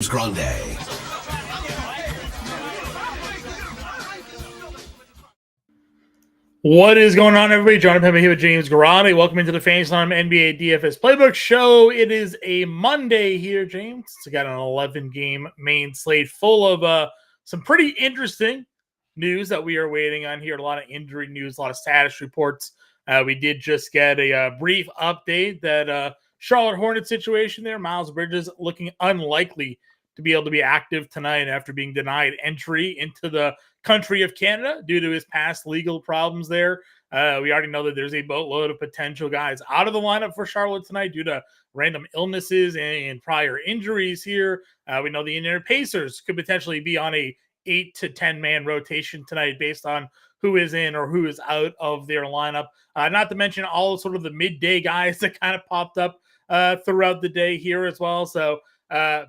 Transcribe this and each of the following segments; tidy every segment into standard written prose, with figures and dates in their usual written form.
Grande. What is going on, everybody? Jon Impemba here with James Grande. Welcome into the Fantasy Time NBA DFS Playbook Show. It is a Monday here, James. It's got an 11-game main slate full of some pretty interesting news that we are waiting on here. A lot of injury news, a lot of status reports. We did just get a brief update that Charlotte Hornets situation there. Miles Bridges looking unlikely to be able to be active tonight after being denied entry into the country of Canada due to his past legal problems there. We already know that there's a boatload of potential guys out of the lineup for Charlotte tonight due to random illnesses and prior injuries here. We know the Indiana Pacers could potentially be on a 8 to 10 man rotation tonight based on who is in or who is out of their lineup. Not to mention all sort of the midday guys that kind of popped up throughout the day here as well. So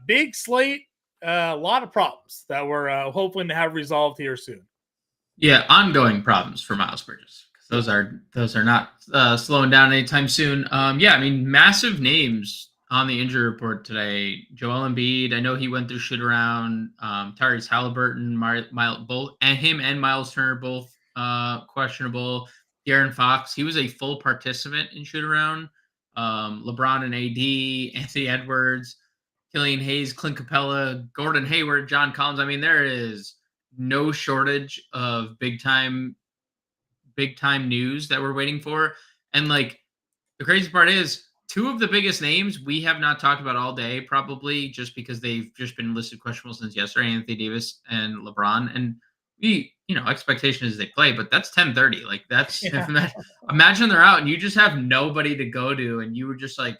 big slate, a lot of problems that we're hoping to have resolved here soon. Yeah, ongoing problems for Miles Bridges. Those are not slowing down anytime soon. Yeah, I mean, massive names on the injury report today. Joel Embiid, I know he went through shoot around. Tyrese Halliburton, both, and him and Miles Turner both questionable. De'Aaron Fox, he was a full participant in shoot around. LeBron and AD, Anthony Edwards, Killian Hayes, Clint Capella, Gordon Hayward, John Collins. I mean, there is no shortage of big time news that we're waiting for. And like the crazy part is, two of the biggest names we have not talked about all day, probably just because they've just been listed questionable since yesterday, Anthony Davis and LeBron. And we, expectation is they play, but that's 10:30. Like that's imagine they're out and you just have nobody to go to, and you were just like,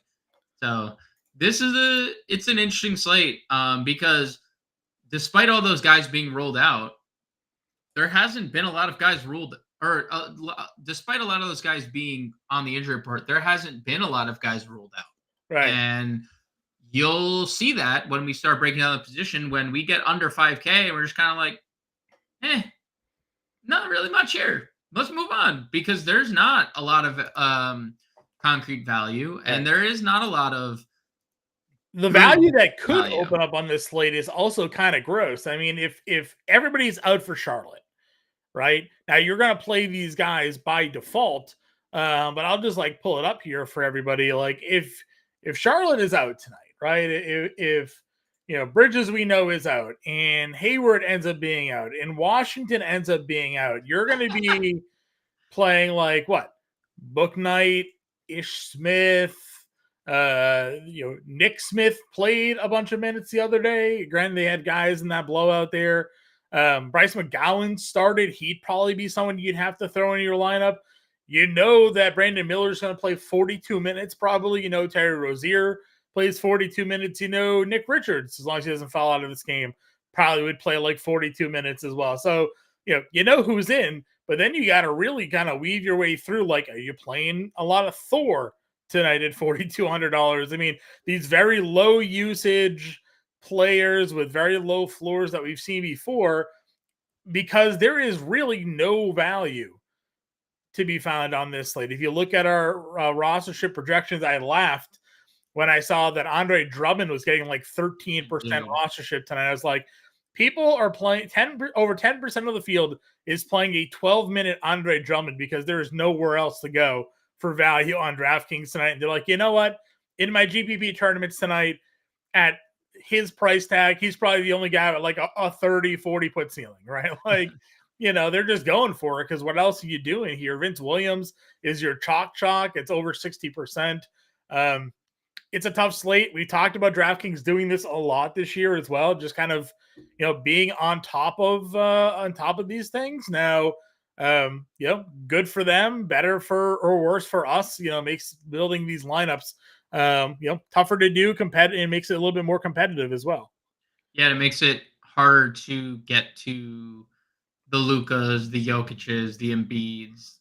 so it's an interesting slate because despite all those guys being rolled out, there hasn't been a lot of guys ruled, or despite a lot of those guys being on the injury report, there hasn't been a lot of guys ruled out. Right. And you'll see that when we start breaking down the position, when we get under 5K, and we're just kind of like, not really much here. Let's move on, because there's not a lot of concrete value, and there is not a lot of the value that could open up on this slate is also kind of gross. I mean, if everybody's out for Charlotte, right? Now you're going to play these guys by default, but I'll just like pull it up here for everybody. Like if Charlotte is out tonight, right? If Bridges we know is out, and Hayward ends up being out, and Washington ends up being out, you're going to be playing like what? Bouknight, Ish Smith. Nick Smith played a bunch of minutes the other day. Granted, they had guys in that blowout there. Bryce McGowan started. He'd probably be someone you'd have to throw in your lineup. You know that Brandon Miller's going to play 42 minutes probably. Terry Rozier plays 42 minutes. Nick Richards, as long as he doesn't fall out of this game, probably would play like 42 minutes as well. So, who's in, but then you got to really kind of weave your way through. Like, are you playing a lot of Thor tonight at $4,200? I mean, these very low usage players with very low floors that we've seen before, because there is really no value to be found on this slate. If you look at our rostership projections, I laughed when I saw that Andre Drummond was getting like 13% rostership tonight. I was like, people are playing over 10% of the field is playing a 12-minute Andre Drummond because there is nowhere else to go for value on DraftKings tonight. And they're like, you know what? In my GPP tournaments tonight, at his price tag, he's probably the only guy with like a 30, 40 put ceiling, right? Like, they're just going for it because what else are you doing here? Vince Williams is your chalk. It's over 60%. It's a tough slate. We talked about DraftKings doing this a lot this year as well, just kind of, being on top of these things. Now, good for them, better for or worse for us. Makes building these lineups tougher to do, competitive, and makes it a little bit more competitive as well. Yeah, it makes it harder to get to the Lukas, the Jokic's, the Embiids,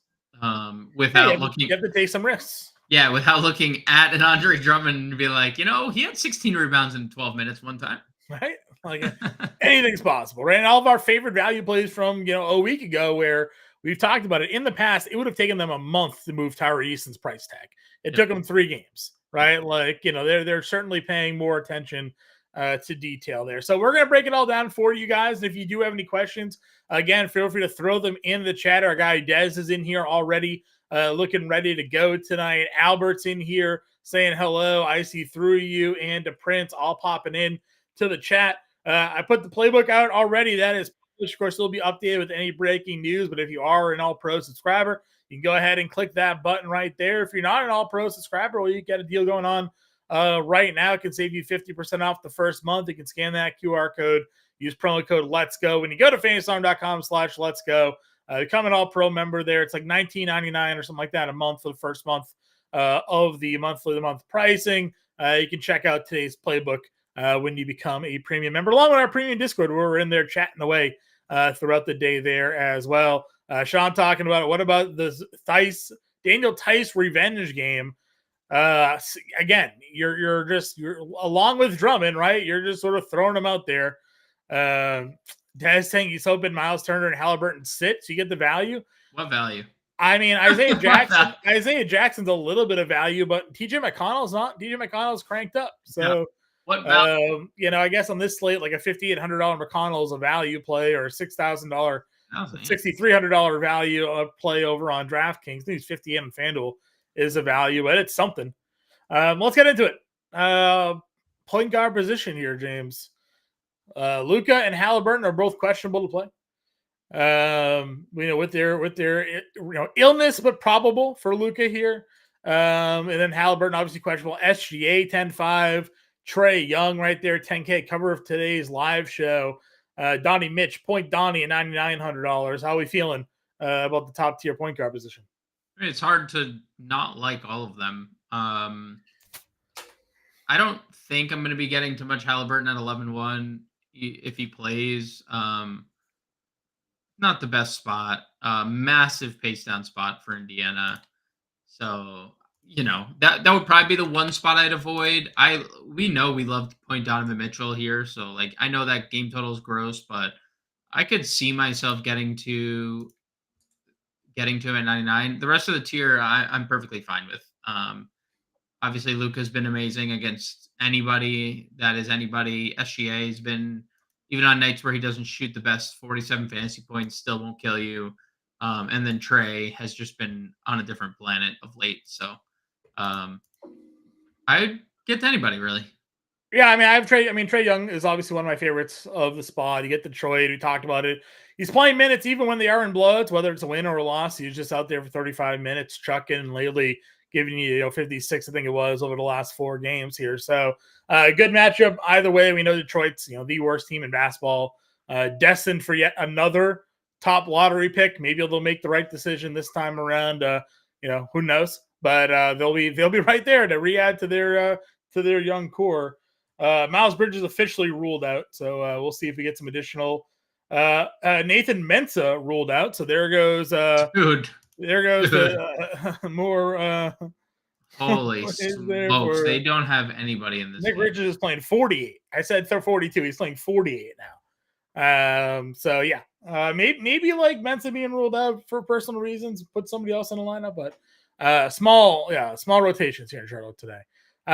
without looking. You have to take some risks. Yeah, without looking at an Andre Drummond and be like, he had 16 rebounds in 12 minutes one time. Right? Like anything's possible, right? And all of our favorite value plays from, a week ago, where we've talked about it in the past, it would have taken them a month to move Tyree Easton's price tag. It took them 3 games, right? Like, they're certainly paying more attention to detail there. So we're going to break it all down for you guys. If you do have any questions, again, feel free to throw them in the chat. Our guy Dez is in here already, looking ready to go tonight. Albert's in here saying hello. I see through you, and to Prince all popping in to the chat. I put the playbook out already. That is, of course, will be updated with any breaking news. But if you are an All-Pro subscriber, you can go ahead and click that button right there. If you're not an All-Pro subscriber, well, you get a deal going on right now. It can save you 50% off the first month. You can scan that QR code, use promo code Let's Go. When you go to fantasyalarm.com/Let's Go, become an All-Pro member there. It's like $19.99 or something like that a month for the first month of the month pricing. You can check out today's playbook when you become a premium member, along with our premium Discord, where we're in there chatting away throughout the day there as well. Sean talking about it. What about the Daniel Theis revenge game? Again, you're along with Drummond, right? You're just sort of throwing them out there. Des saying he's hoping Miles Turner and Halliburton sit, so you get the value. What value? I mean, Isaiah Jackson. Isaiah Jackson's a little bit of value, but TJ McConnell's not. TJ McConnell's cranked up. So, what value? I guess on this slate, like a $5,800 McConnell is a value play, or a $6,000, $6,300 value play over on DraftKings. I think he's 58 on FanDuel is a value, but it's something. Let's get into it. Point guard position here, James. Luka and Halliburton are both questionable to play. With their illness, but probable for Luka here. And then Halliburton obviously questionable. SGA 10-5, Trae Young right there, 10K cover of today's live show. Donnie Mitch, point Donnie at $9,900. How are we feeling about the top tier point guard position? I mean, it's hard to not like all of them. I don't think I'm going to be getting too much Halliburton at 11-1 if he plays. Not the best spot. Massive pace down spot for Indiana. So, that would probably be the one spot I'd avoid. We know we love to point Donovan Mitchell here. So, I know that game total is gross, but I could see myself getting to him at 99. The rest of the tier, I'm perfectly fine with. Obviously, Luka's been amazing against anybody that is anybody. SGA has been, even on nights where he doesn't shoot the best, 47 fantasy points, still won't kill you. And then Trae has just been on a different planet of late. So I'd get to anybody, really. Yeah, I mean, Trae Young is obviously one of my favorites of the spot. You get Detroit. We talked about it. He's playing minutes even when they are in blowouts, whether it's a win or a loss. He's just out there for 35 minutes, chucking, and lately giving you 56, I think it was, over the last 4 games here. So good matchup either way. We know Detroit's the worst team in basketball, destined for yet another top lottery pick. Maybe they'll make the right decision this time around. Who knows? But they'll be right there to re-add to their young core. Miles Bridges officially ruled out, so we'll see if we get some additional. Nathan Mensah ruled out, so there goes dude. There goes more. Holy smokes! They don't have anybody in this. Nick Richards is playing 48. I said 42. He's playing 48 now. So yeah, maybe like Mensah being ruled out for personal reasons, put somebody else in the lineup, but small rotations here in Charlotte today.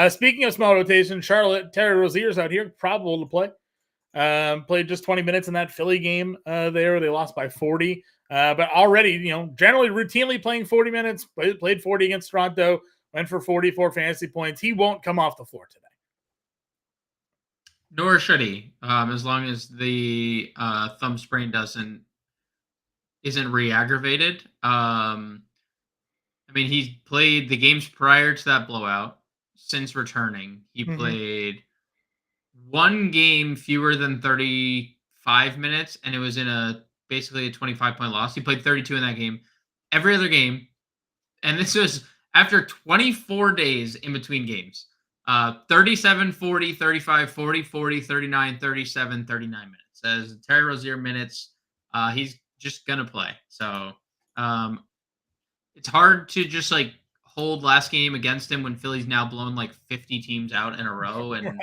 Speaking of small rotations, Charlotte, Terry Rozier's out here, probable to play. Played just 20 minutes in that Philly game there. They lost by 40. But already, generally routinely playing 40 minutes, played 40 against Toronto, went for 44 fantasy points. He won't come off the floor today. Nor should he, as long as the thumb sprain isn't re-aggravated. He played the games prior to that blowout. Since returning, he played one game fewer than 35 minutes, and it was in basically a 25-point loss. He played 32 in that game. Every other game, and this was after 24 days in between games, 37, 40, 35, 40, 40, 39, 37, 39 minutes. As Terry Rozier minutes, he's just going to play. So it's hard to just hold last game against him when Philly's now blown 50 teams out in a row, and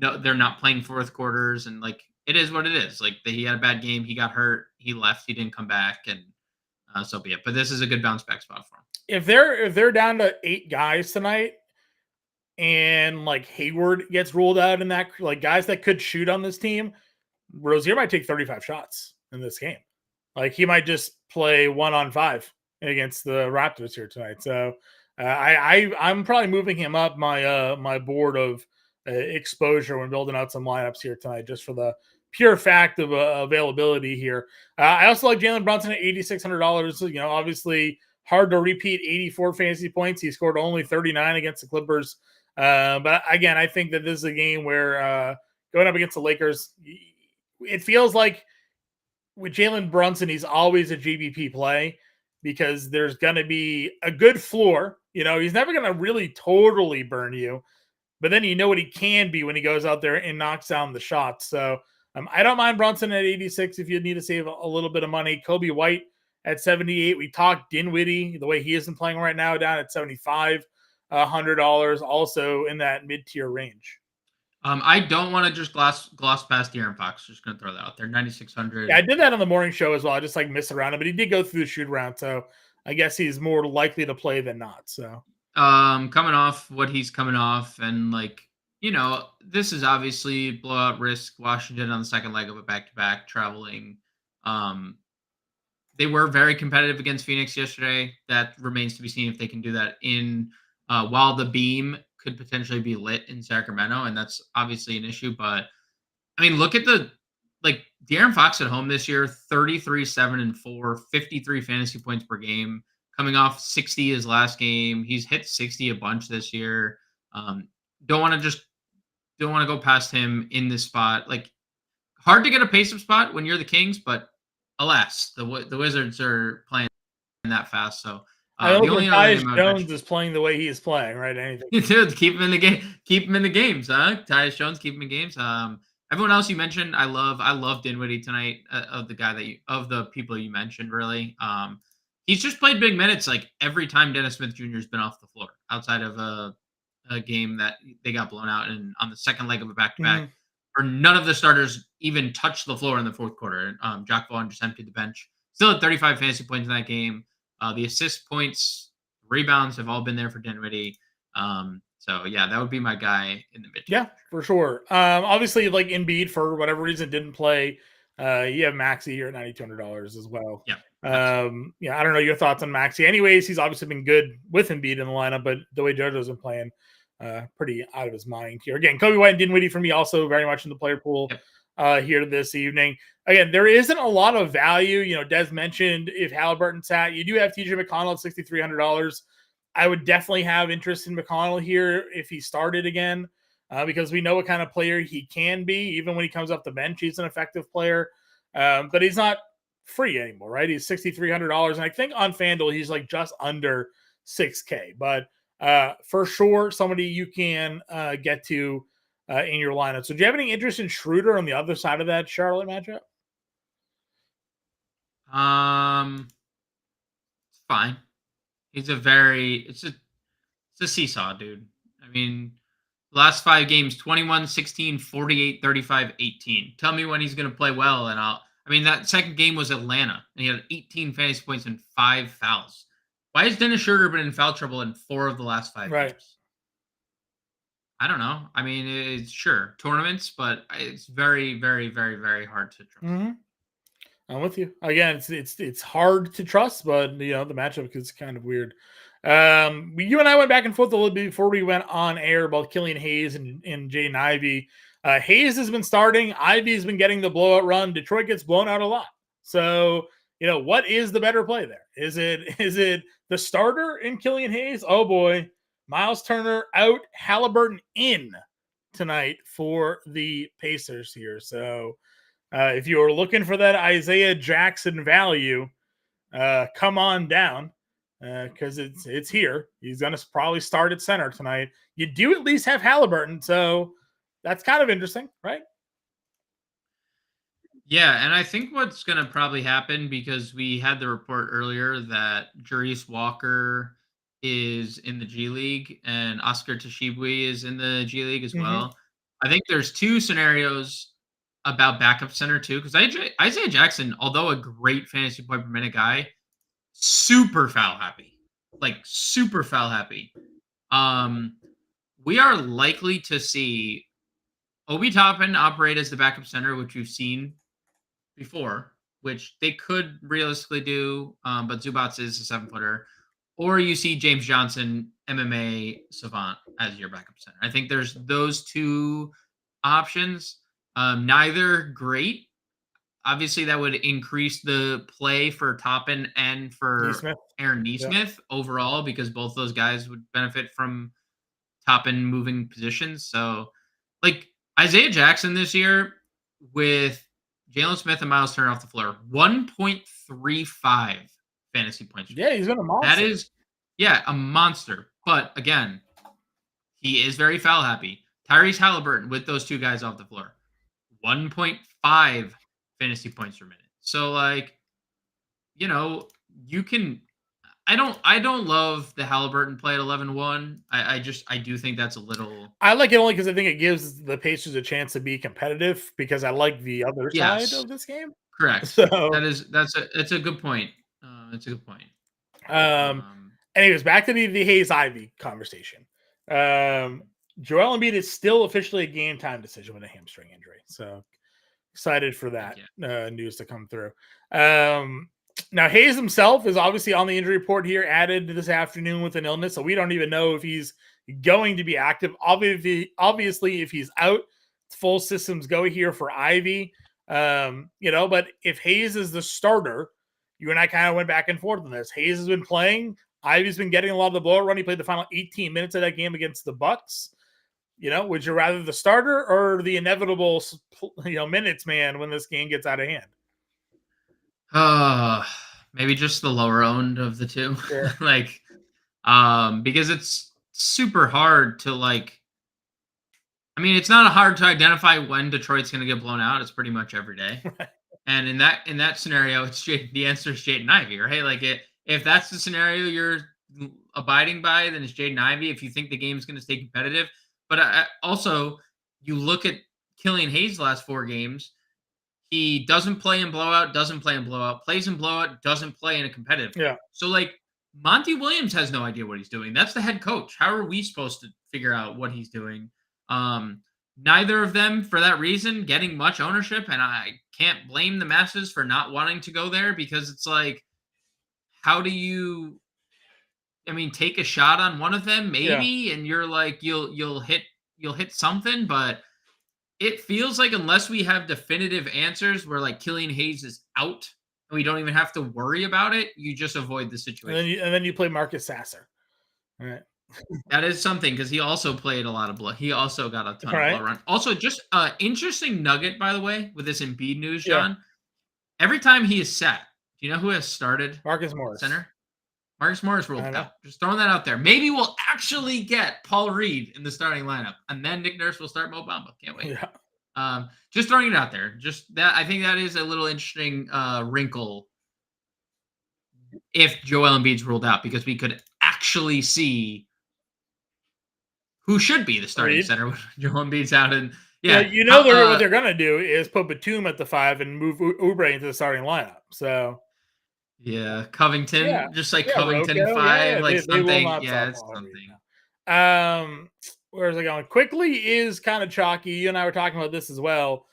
no, they're not playing fourth quarters, and it is what it is. He had a bad game, he got hurt, he left, he didn't come back, and so be it. But this is a good bounce back spot for him. If they're down to 8 guys tonight, and like Hayward gets ruled out in that, like guys that could shoot on this team, Rozier might take 35 shots in this game. Like he might just play 1-on-5 against the Raptors here tonight. So I'm probably moving him up my board of exposure when building out some lineups here tonight, just for the pure fact of availability here. I also like Jalen Brunson at $8,600. You know, obviously hard to repeat 84 fantasy points. He scored only 39 against the Clippers. But again, I think that this is a game where going up against the Lakers, it feels like with Jalen Brunson, he's always a GBP play because there's going to be a good floor. You know, he's never going to really totally burn you, but then you know what he can be when he goes out there and knocks down the shots. So I don't mind Brunson at 86 if you need to save a little bit of money. Kobe White at 78. We talked Dinwiddie, the way he isn't playing right now, down at $7,500, also in that mid-tier range. I don't want to just gloss past De'Aaron Fox. Just going to throw that out there. 9,600. Yeah, I did that on the morning show as well. I just like missed around him, but he did go through the shoot around, so I guess he's more likely to play than not. So, coming off what he's coming off, and like, you know, this is obviously blowout risk. Washington on the second leg of a back-to-back traveling. They were very competitive against Phoenix yesterday. That remains to be seen if they can do that in while the beam could potentially be lit in Sacramento, and that's obviously an issue. But I mean, look at De'Aaron Fox at home this year, 33, 7 and 4, 53 fantasy points per game, coming off 60 his last game. He's hit 60 a bunch this year. Don't want to go past him in this spot. Like, hard to get a pace-up spot when you're the Kings, but alas, the Wizards are playing that fast. So I know the only Tyus Jones is playing the way he is playing, right? Anything. Dude, keep him in the game. Keep him in the games, huh? Tyus Jones, keep him in games. Everyone else you mentioned, I love Dinwiddie tonight. Of the people you mentioned, really. He's just played big minutes like every time Dennis Smith Jr. has been off the floor, outside of a game that they got blown out and on the second leg of a back-to-back, or none of the starters even touched the floor in the fourth quarter. Jack Vaughn just emptied the bench. Still at 35 fantasy points in that game. The assist points, rebounds have all been there for Dinwiddie. So yeah, that would be my guy in the mid. Yeah, for sure. Obviously, like Embiid for whatever reason didn't play. You have Maxey here at $9,200 as well. Yeah. Yeah, I don't know your thoughts on Maxey. Anyways, he's obviously been good with Embiid in the lineup, but the way JoJo's been playing, pretty out of his mind here. Again, Kobe White and Dinwiddie for me also very much in the player pool here this evening. Again, there isn't a lot of value. You know, Des mentioned if Halliburton sat, you do have TJ McConnell at $6,300. I would definitely have interest in McConnell here if he started again, because we know what kind of player he can be. Even when he comes off the bench, he's an effective player, but he's not free anymore, right? He's $6,300, and I think on FanDuel he's like just under $6K. But for sure, somebody you can get to in your lineup. So, do you have any interest in Schroeder on the other side of that Charlotte matchup? It's fine. He's it's a seesaw, dude. I mean, last 5 games, 21, 16, 48, 35, 18. Tell me when he's going to play well, and that second game was Atlanta, and he had 18 fantasy points and 5 fouls. Why has Dennis Schroeder been in foul trouble in 4 of the last 5 games? I don't know. I mean, it's sure tournaments, but it's very, very, very, very hard to trust. Mm-hmm. I'm with you. Again, it's hard to trust, but you know the matchup is kind of weird. You and I went back and forth a little bit before we went on air about Killian Hayes and Jaden Ivey. Hayes has been starting. Ivey's been getting the blowout run. Detroit gets blown out a lot. So, you know, what is the better play there? Is it the starter in Killian Hayes? Oh boy, Miles Turner out, Halliburton in tonight for the Pacers here. So, if you're looking for that Isaiah Jackson value, come on down because it's here. He's going to probably start at center tonight. You do at least have Halliburton, so that's kind of interesting, right? Yeah, and I think what's going to probably happen, because we had the report earlier that Jarice Walker is in the G League and Oscar Tshiebwe is in the G League as well. I think there's 2 scenarios about backup center too, because Isaiah Jackson, although a great fantasy point per minute guy, super foul happy. we are likely to see Obi Toppin operate as the backup center, which we've seen before, which they could realistically do, but Zubats is a 7-footer. Or you see James Johnson, MMA savant, as your backup center. I think there's those two options. Neither great. Obviously, that would increase the play for Toppin and for Neesmith. Aaron Neesmith overall, because both those guys would benefit from Toppin moving positions. So, like Isaiah Jackson this year with Jalen Smith and Miles Turner off the floor, 1.35 fantasy points. Yeah, he's been a monster. That is, a monster. But again, he is very foul happy. Tyrese Halliburton with those two guys off the floor, 1.5 fantasy points per minute. So, like, you can. I don't love the Halliburton play at 11-1. I do think that's a little. I like it only because I think it gives the Pacers a chance to be competitive, because I like the other side of this game. Correct. So that's a good point. It's a good point. Anyways, back to the Hayes Ivy conversation. Joel Embiid is still officially a game time decision with a hamstring injury. So excited for that news to come through. Now, Hayes himself is obviously on the injury report here, added this afternoon with an illness. So we don't even know if he's going to be active. Obviously, if he's out, full systems go here for Ivy. But if Hayes is the starter, you and I kind of went back and forth on this. Hayes has been playing. Ivy's been getting a lot of the blowout run. He played the final 18 minutes of that game against the Bucks. Would you rather the starter or the inevitable, minutes man when this game gets out of hand? Maybe just the lower owned of the two. Sure. Because it's super hard to it's not hard to identify when Detroit's going to get blown out. It's pretty much every day. And in that scenario, the answer is Jaden Ivey, right? Like if that's the scenario you're abiding by, then it's Jaden Ivey. If you think the game's going to stay competitive, but also you look at Killian Hayes' last 4 games. He doesn't play in blowout, plays in blowout, doesn't play in a competitive. Yeah. So Monty Williams has no idea what he's doing. That's the head coach. How are we supposed to figure out what he's doing? Neither of them, for that reason, getting much ownership, and I can't blame the masses for not wanting to go there, because it's how do you? Take a shot on one of them, maybe, and you're you'll hit something, but it feels like unless we have definitive answers where Killian Hayes is out and we don't even have to worry about it, you just avoid the situation. And then you play Marcus Sasser. All right. That is something, because he also played a lot of blood. He also got a ton of blood run. Also, just interesting nugget, by the way, with this Embiid news, John. Every time he is set, do you know who has started? Marcus Morris. Center. Marcus Morris ruled out. Just throwing that out there. Maybe we'll actually get Paul Reed in the starting lineup, and then Nick Nurse will start Mo Bamba. Can't wait. Yeah. Just throwing it out there. Just that, I think that is a little interesting wrinkle if Joel Embiid's ruled out, because we could actually see who should be the starting center when Joel Embiid's out. And what they're gonna do is put Batum at the 5 and move Oubre into the starting lineup. So Covington, Covington Rocco, 5, they something. It's something. Where's it going? Quickly is kind of chalky. You and I were talking about this as well.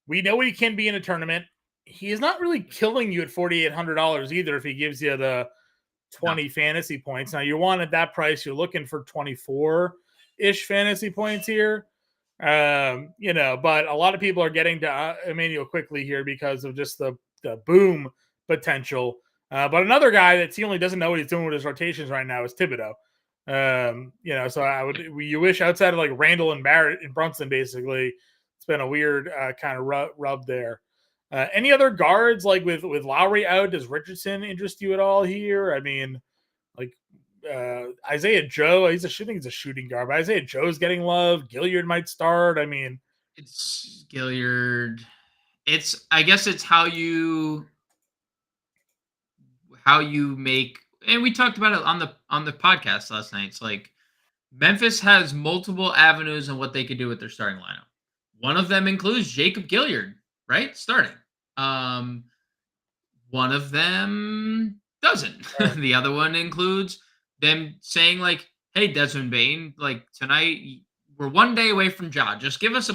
We know he can be in a tournament. He is not really killing you at $4,800 either if he gives you the 20 fantasy points. Now, you want at that price, you're looking for 24-ish fantasy points here. But a lot of people are getting to Emmanuel quickly here because of just the boom potential. But another guy that seemingly doesn't know what he's doing with his rotations right now is Thibodeau. So you wish outside of Randall and Barrett and Brunson, basically, it's been a weird kind of rub there. Any other guards with Lowry out? Does Richardson interest you at all here? Isaiah Joe, he's a shooting guard, but Isaiah Joe's getting love. Gilliard might start. It's Gilliard. I guess it's how you make, and we talked about it on the podcast last night. It's Memphis has multiple avenues on what they could do with their starting lineup. One of them includes Jacob Gilliard, right? Starting. One of them doesn't. Right. The other one includes them saying hey, Desmond Bain, like tonight, we're one day away from Ja. Just give us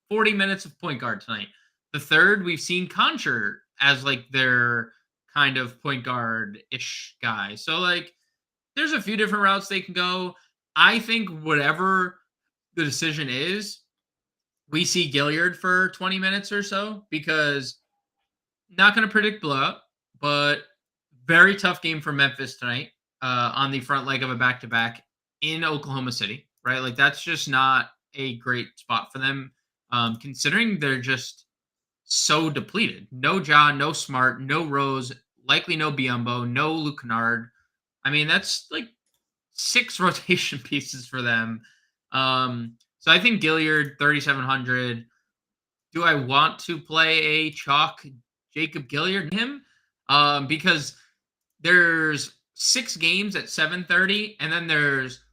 40 minutes of point guard tonight. The third, we've seen Concher as like their kind of point guard-ish guy. So like there's a few different routes they can go. I think whatever the decision is, we see Gilliard for 20 minutes or so because not going to predict blowout, but very tough game for Memphis tonight on the front leg of a back-to-back in Oklahoma City, right? Like that's just not a great spot for them, considering they're just so depleted. No John, no Smart, no Rose, likely no Biombo, no Luke Kennard. I mean, that's like 6 rotation pieces for them. So I think Gilliard 3,700. Do I want to play a chalk Jacob Gilliard him? Because there's 6 games at 7:30, and then there's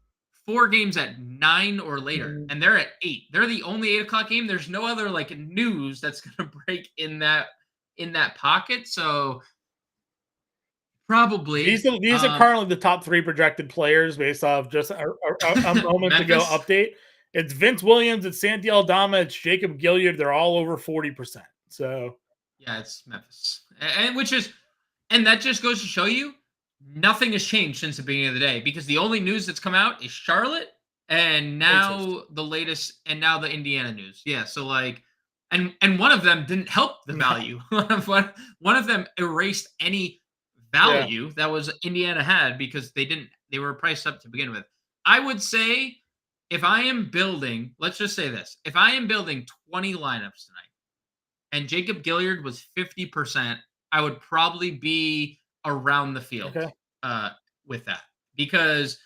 4 games at 9 or later, and they're at 8. They're the only 8 o'clock game. There's no other like news that's gonna break in that pocket. So probably These are currently the top 3 projected players based off just a moment ago update. It's Vince Williams, it's Santi Aldama, it's Jacob Gilliard. They're all over 40%. So yeah, it's Memphis, and that just goes to show you nothing has changed since the beginning of the day because the only news that's come out is Charlotte and now the latest and now the Indiana news. Yeah, so like and one of them didn't help the value. One of them erased any value that was Indiana had because they were priced up to begin with. I would say if I am building, let's just say this, if I am building 20 lineups tonight and Jacob Gilliard was 50%, I would probably be around the field with that. Because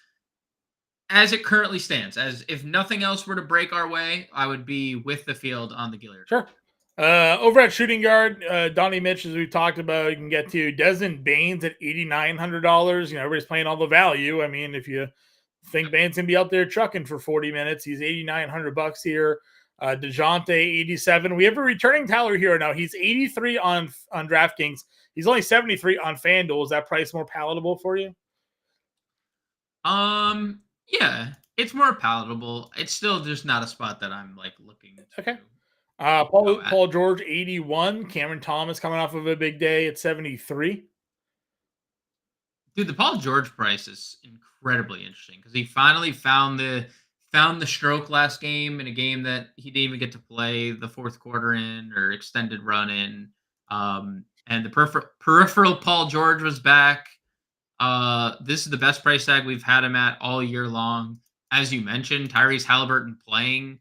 as it currently stands, as if nothing else were to break our way, I would be with the field on the Gilliard. Sure. Over at shooting guard, Donnie Mitch, as we talked about, you can get to Desmond Baines at $8,900. You know, everybody's playing all the value. I mean, if you think Baines can be out there trucking for 40 minutes, he's $8,900 here. DeJounte 87. We have a returning Tyler Hero now. He's 83 on DraftKings. He's only 73 on FanDuel. Is that price more palatable for you? Yeah, it's more palatable. It's still just not a spot that I'm like looking to. Okay. Paul George 81. Cameron Thomas coming off of a big day at 73. Dude, the Paul George price is incredibly interesting because he finally found the stroke last game in a game that he didn't even get to play the fourth quarter in or extended run in. And the peripheral Paul George was back. This is the best price tag we've had him at all year long. As you mentioned, Tyrese Halliburton playing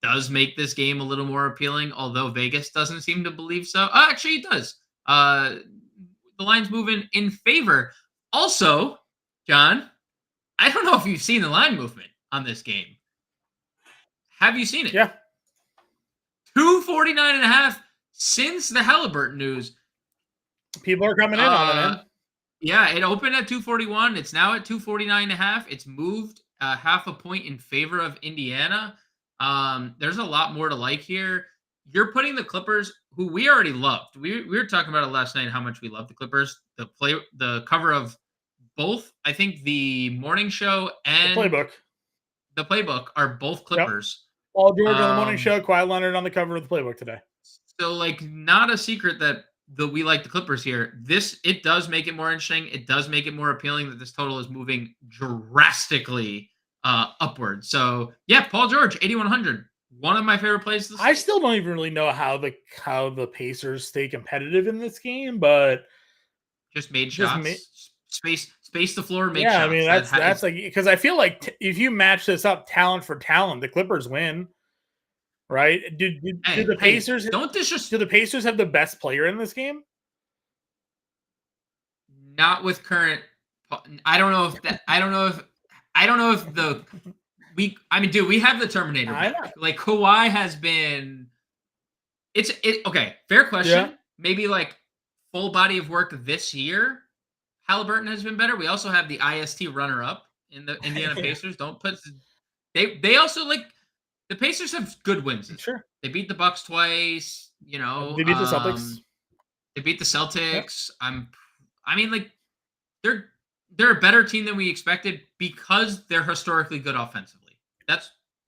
does make this game a little more appealing, although Vegas doesn't seem to believe so. Actually, it does. The line's moving in favor. Also, John, I don't know if you've seen the line movement on this game. Have you seen it? Yeah. 249.5 since the Halliburton news. People are coming in on it, man. Yeah, it opened at 241. It's now at 249.5. It's moved half a point in favor of Indiana. There's a lot more to like here. You're putting the Clippers, who we already loved. We were talking about it last night, how much we love the Clippers. The cover of both, I think the morning show and the playbook are both Clippers. Yep. Paul George on the morning show, Kawhi Leonard on the cover of the playbook today. So, like, not a secret that we like the Clippers here. It does make it more interesting. It does make it more appealing that this total is moving drastically upward. So, yeah, Paul George, 8,100. One of my favorite plays. I still don't even really know how the Pacers stay competitive in this game, but just made shots. Space the floor, make shots. Yeah, I mean that's like, because I feel like if you match this up talent for talent, the Clippers win, right? Do the Pacers do the Pacers have the best player in this game? Not with current. I don't know if the dude, we have the Terminator back. Like Kawhi has been. Okay. Fair question. Yeah. Maybe like full body of work this year. Halliburton has been better. We also have the IST runner-up in the Indiana Pacers. They also like the Pacers have good wins. Sure. They beat the Bucks twice. You know, they beat the Celtics. They beat the Celtics. Yep. I mean, like they're they're a better team than we expected because they're historically good offensively.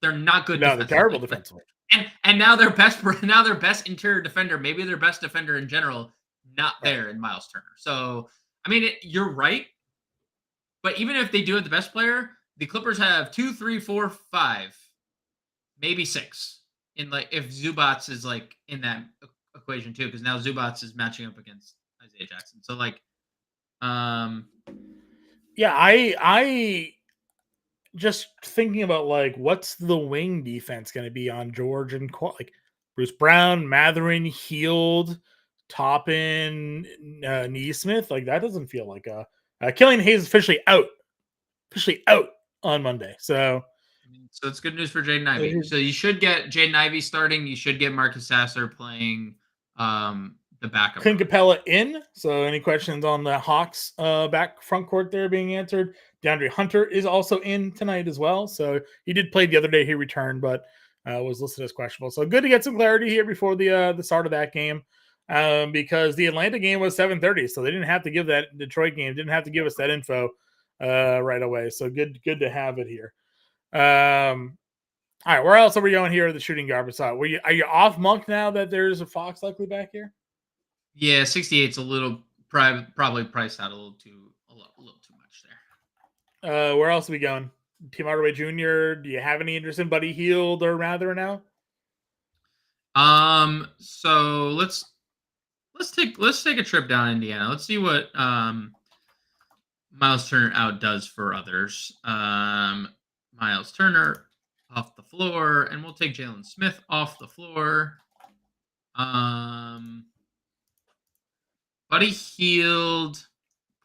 They're not good No, they're terrible defensively. Like, defensively. and now their best interior defender, maybe their best defender in general, not Right. there in Miles Turner. So I mean, you're right. But even if they do have the best player, the Clippers have 2, 3, 4, 5, maybe 6. In like if Zubats is like in that equation too, because now Zubats is matching up against Isaiah Jackson. So like, um, Yeah, I just thinking about like what's the wing defense going to be on George and like Bruce Brown, Matherin, Heald, Toppin, Neesmith. Like that doesn't feel like Killian Hayes is officially out on Monday. So it's good news for Jaden Ivey. So you should get Jaden Ivey starting. You should get Marcus Sasser playing the backup. Clint Capella in. So any questions on the Hawks back front court there being answered? DeAndre Hunter is also in tonight as well. So he did play the other day. He returned, but was listed as questionable. So good to get some clarity here before the start of that game, because the Atlanta game was 7:30, so they didn't have to give that Detroit game didn't have to give us that info right away. So good to have it here. All right, where else are we going here? The shooting guard beside. Are you off Monk now that there's a Fox likely back here? Yeah, 68's a little probably priced out a little too much there. Where else are we going? Tim Hardaway Jr. Do you have any interest in Buddy Hield or rather now? So let's take a trip down Indiana. Let's see what Miles Turner out does for others. Miles Turner off the floor, and we'll take Jalen Smith off the floor. Buddy Hield,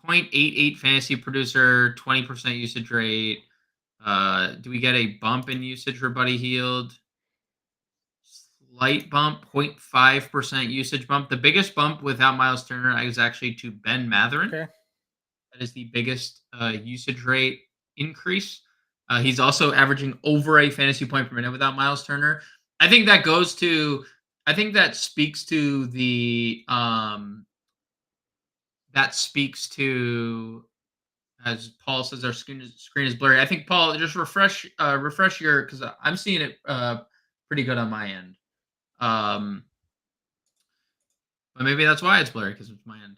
0.88 fantasy producer, 20% usage rate. Do we get a bump in usage for Buddy Hield? Slight bump, 0.5% usage bump. The biggest bump without Miles Turner is actually to Ben Matherin. Okay. That is the biggest usage rate increase. He's also averaging over a fantasy point per minute without Miles Turner. I think that speaks to the as Paul says our screen is blurry. I think Paul just refresh your because I'm seeing it pretty good on my end. But maybe that's why it's blurry because it's my end.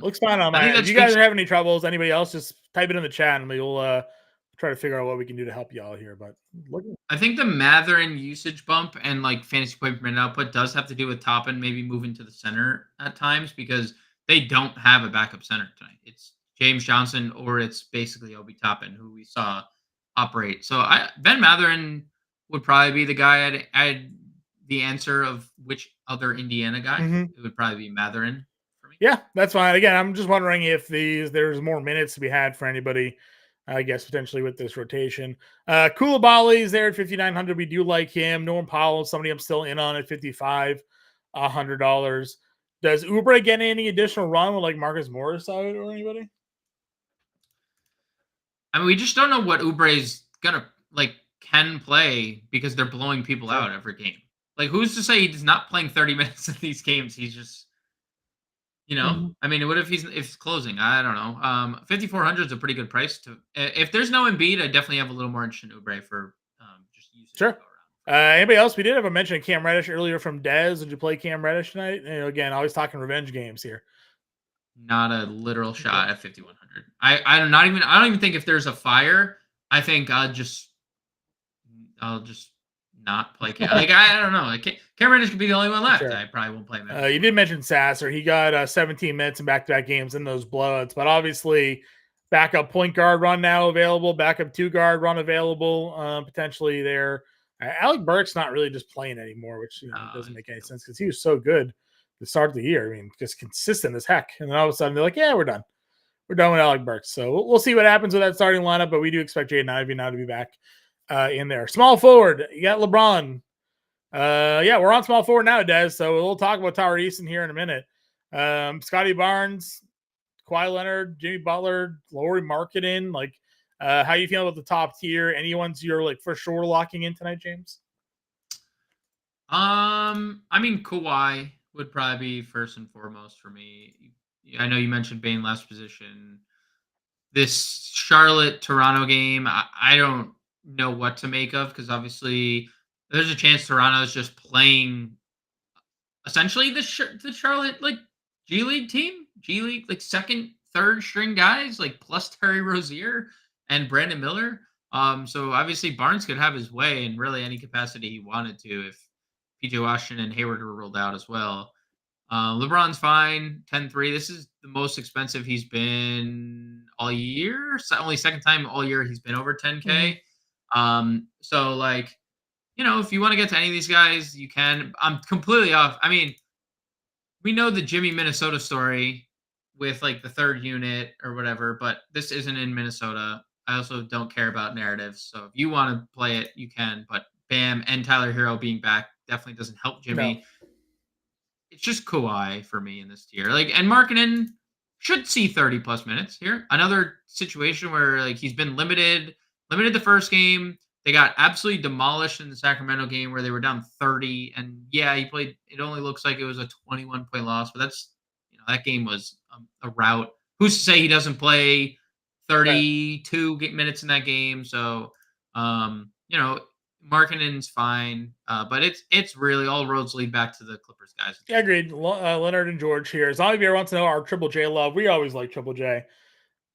Looks fine on my end. If you guys are having any troubles, anybody else, just type it in the chat and we'll try to figure out what we can do to help y'all here. But I think the Matherin usage bump and like fantasy point per minute output does have to do with Toppin maybe moving to the center at times because they don't have a backup center tonight. It's James Johnson or it's basically Obi Toppin who we saw operate. So Ben Matherin would probably be the guy I'd the answer of which other Indiana guy. It would probably be Matherin for me. Yeah, that's fine. Again, I'm just wondering if there's more minutes to be had for anybody, I guess, potentially with this rotation. Koulibaly is there at 5,900. We do like him. Norm Powell, somebody I'm still in on at $5,100. Does Oubre get any additional run with like Marcus Morris out or anybody? I mean, we just don't know what Oubre's gonna can play because they're blowing people out every game. Like, who's to say he's not playing 30 minutes in these games? He's just, I mean, what if he's closing? I don't know. 5,400 is a pretty good price. If there's no Embiid, I definitely have a little more interest in Oubre for just usage. Sure. Anybody else? We did have a mention of Cam Reddish earlier from Dez. Did you play Cam Reddish tonight? Again, always talking revenge games here. Not a literal shot at 5,100. I don't even think if there's a fire, I think I'll just not play Cam. Like, I don't know. Cam Reddish could be the only one left. Sure. I probably won't play him. You did mention Sasser. He got 17 minutes in back-to-back games in those blowouts, but obviously backup point guard run now available, backup two guard run available potentially there. Alec Burks not really just playing anymore, which doesn't make any sense because he was so good to start the year. I mean, just consistent as heck. And then all of a sudden they're like, yeah, we're done. We're done with Alec Burks. So we'll see what happens with that starting lineup, but we do expect Jaden Ivey now to be back in there. Small forward, you got LeBron. Yeah, we're on small forward now, Des. So we'll talk about Tyrese in here in a minute. Scotty Barnes, Kawhi Leonard, Jimmy Butler, Lauri Markkanen. Like, how you feel about the top tier? Any ones you're like for sure locking in tonight, James? I mean, Kawhi would probably be first and foremost for me. I know you mentioned Bane last position. this Charlotte-Toronto game, I don't know what to make of because obviously there's a chance Toronto's just playing essentially the Charlotte like G League team, G League like second, third string guys like plus Terry Rozier and Brandon Miller. So obviously Barnes could have his way in really any capacity he wanted to if PJ Washington and Hayward were rolled out as well. LeBron's fine, 10-3. This is the most expensive he's been all year. Only second time all year he's been over 10K. So like, if you want to get to any of these guys, you can. I'm completely off. I mean, we know the Jimmy Minnesota story with like the third unit or whatever, but this isn't in Minnesota. I also don't care about narratives. So if you want to play it, you can. But Bam and Tyler Hero being back definitely doesn't help Jimmy. No. It's just Kawhi for me in this tier. Like, and Markkanen should see 30 plus minutes here. Another situation where like he's been limited the first game. They got absolutely demolished in the Sacramento game where they were down 30. And yeah, he played. It only looks like it was a 21-point loss, but that's that game was a rout. Who's to say he doesn't play 32 minutes in that game? So, Markkanen's fine, but it's really all roads lead back to the Clippers guys. Yeah, agreed. Leonard and George here. As long as you ever want to know our Triple J love, we always like Triple J.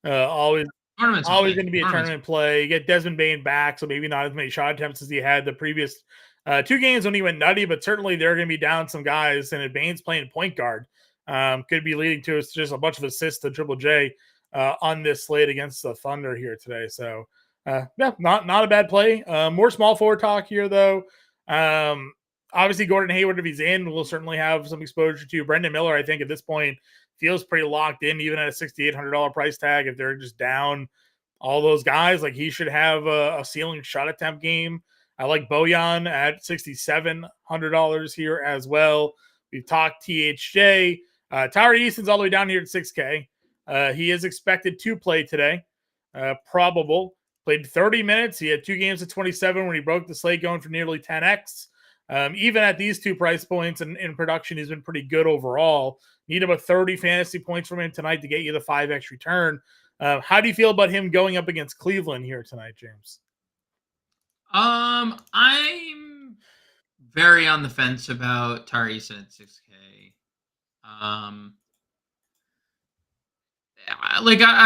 Always going to be a tournament play. You get Desmond Bain back, so maybe not as many shot attempts as he had the previous 2 games when he went nutty, but certainly they're going to be down some guys. And if Bain's playing point guard, could be leading to just a bunch of assists to Triple J on this slate against the Thunder here today. So, yeah, not a bad play. More small forward talk here, though. Obviously, Gordon Hayward, if he's in, will certainly have some exposure to. Brendan Miller, I think, at this point, feels pretty locked in, even at a $6,800 price tag. If they're just down all those guys, like he should have a ceiling shot attempt game. I like Bojan at $6,700 here as well. We've talked THJ. Tyree Easton's all the way down here at 6K. He is expected to play today. Probable. Played 30 minutes. He had 2 games of 27 when he broke the slate, going for nearly 10x. Even at these 2 price points and in production, he's been pretty good overall. Need about 30 fantasy points from him tonight to get you the 5x return. How do you feel about him going up against Cleveland here tonight, James? I'm very on the fence about Tyrese at 6K. I'm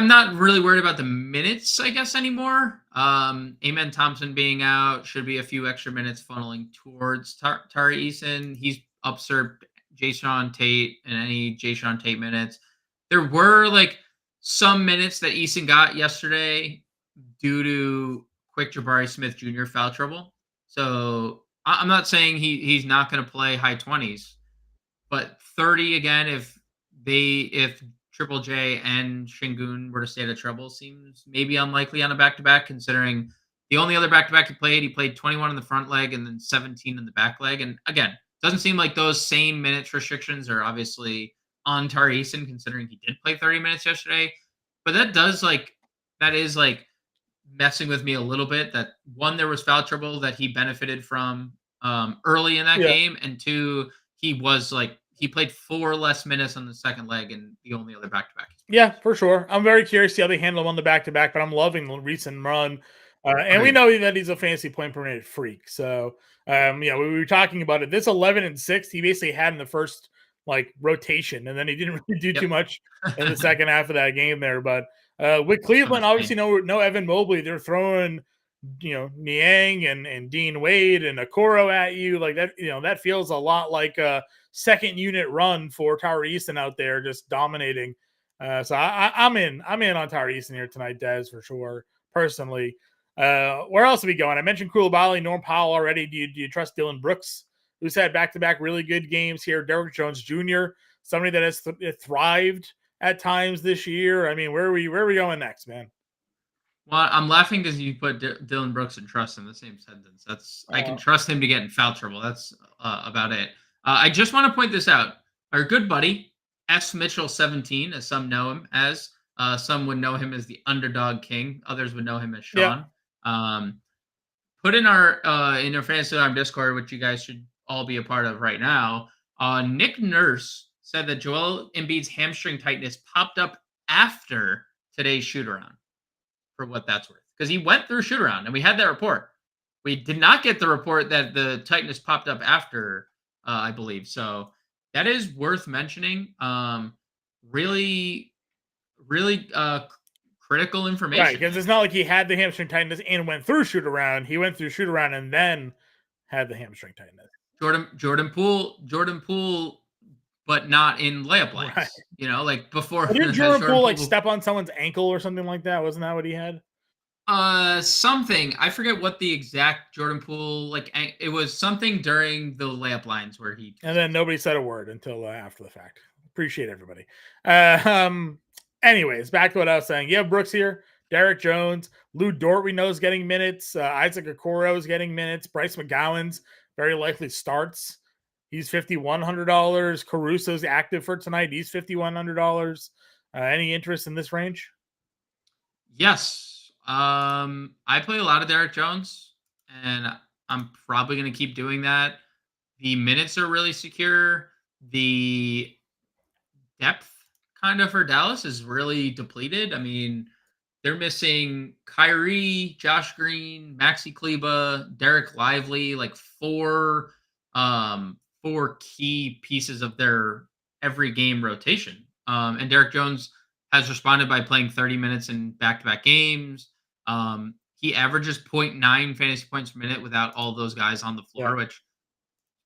not really worried about the minutes, I guess, anymore. Amen Thompson being out should be a few extra minutes funneling towards Tari Eason. He's usurped Jayshawn Tate and any Jayshawn Tate minutes. There were like some minutes that Eason got yesterday due to quick Jabari Smith Jr. foul trouble. So I'm not saying he's not going to play high 20s, but 30 again if Triple J and Şengün were to stay out of trouble seems maybe unlikely on a back-to-back, considering the only other back-to-back he played 21 in the front leg and then 17 in the back leg. And again, doesn't seem like those same minutes restrictions are obviously on Tari Eason, considering he did play 30 minutes yesterday. But that is messing with me a little bit, that 1, there was foul trouble that he benefited from early in that game, and 2, he played 4 less minutes on the second leg and the only other back-to-back. Yeah, for sure. I'm very curious to see how they handle him on the back-to-back, but I'm loving the recent run. And we know that he's a fantasy point per minute freak. So, we were talking about it. This 11-6, he basically had in the first rotation, and then he didn't really do too much in the second half of that game there. But with Cleveland, obviously no Evan Mobley. They're throwing Niang and Dean Wade and Okoro at you like that. That feels a lot like a second unit run for Tyree Easton out there, just dominating. So I'm in on Tyree Easton here tonight, Des, for sure. Personally, where else are we going? I mentioned Koulibaly, Norm Powell already. Do you trust Dylan Brooks, who's had back-to-back really good games here? Derrick Jones Jr., somebody that has thrived at times this year. I mean, where are we going next, man? Well, I'm laughing because you put Dylan Brooks and trust in the same sentence. I can trust him to get in foul trouble. That's about it. I just want to point this out. Our good buddy, S. Mitchell 17, as some know him as. Some would know him as the Underdog King. Others would know him as Sean. Put in our Fantasy Alarm Discord, which you guys should all be a part of right now. Nick Nurse said that Joel Embiid's hamstring tightness popped up after today's shoot-around. for what that's worth, because he went through shoot around and we had that report. We did not get the report that the tightness popped up after, I believe. So that is worth mentioning. Really, really critical Right, information. because it's not like he had the hamstring tightness and went through shoot around. He went through shoot around and then had the hamstring tightness. Jordan Poole, but not in layup Right. lines. Like before. Didn't Jordan Poole like step on someone's ankle or something like that? Wasn't that what he had? Something, I forget what the exact Jordan Poole, it was something during the layup lines where he, and then nobody said a word until after the fact. Appreciate everybody. Anyways, back to what I was saying. You have Brooks here, Derek Jones, Lou Dort we know is getting minutes, Isaac Okoro is getting minutes, Bryce McGowan's very likely starts. He's $5,100. Caruso's active for tonight. He's $5,100. Any interest in this range? Yes. I play a lot of Derek Jones, and I'm probably going to keep doing that. The minutes are really secure. The depth kind of for Dallas is really depleted. I mean, they're missing Kyrie, Josh Green, Maxi Kleba, Derek Lively, like four key pieces of their every game rotation. And Derek Jones has responded by playing 30 minutes in back-to-back games. He averages 0.9 fantasy points per minute without all those guys on the floor, which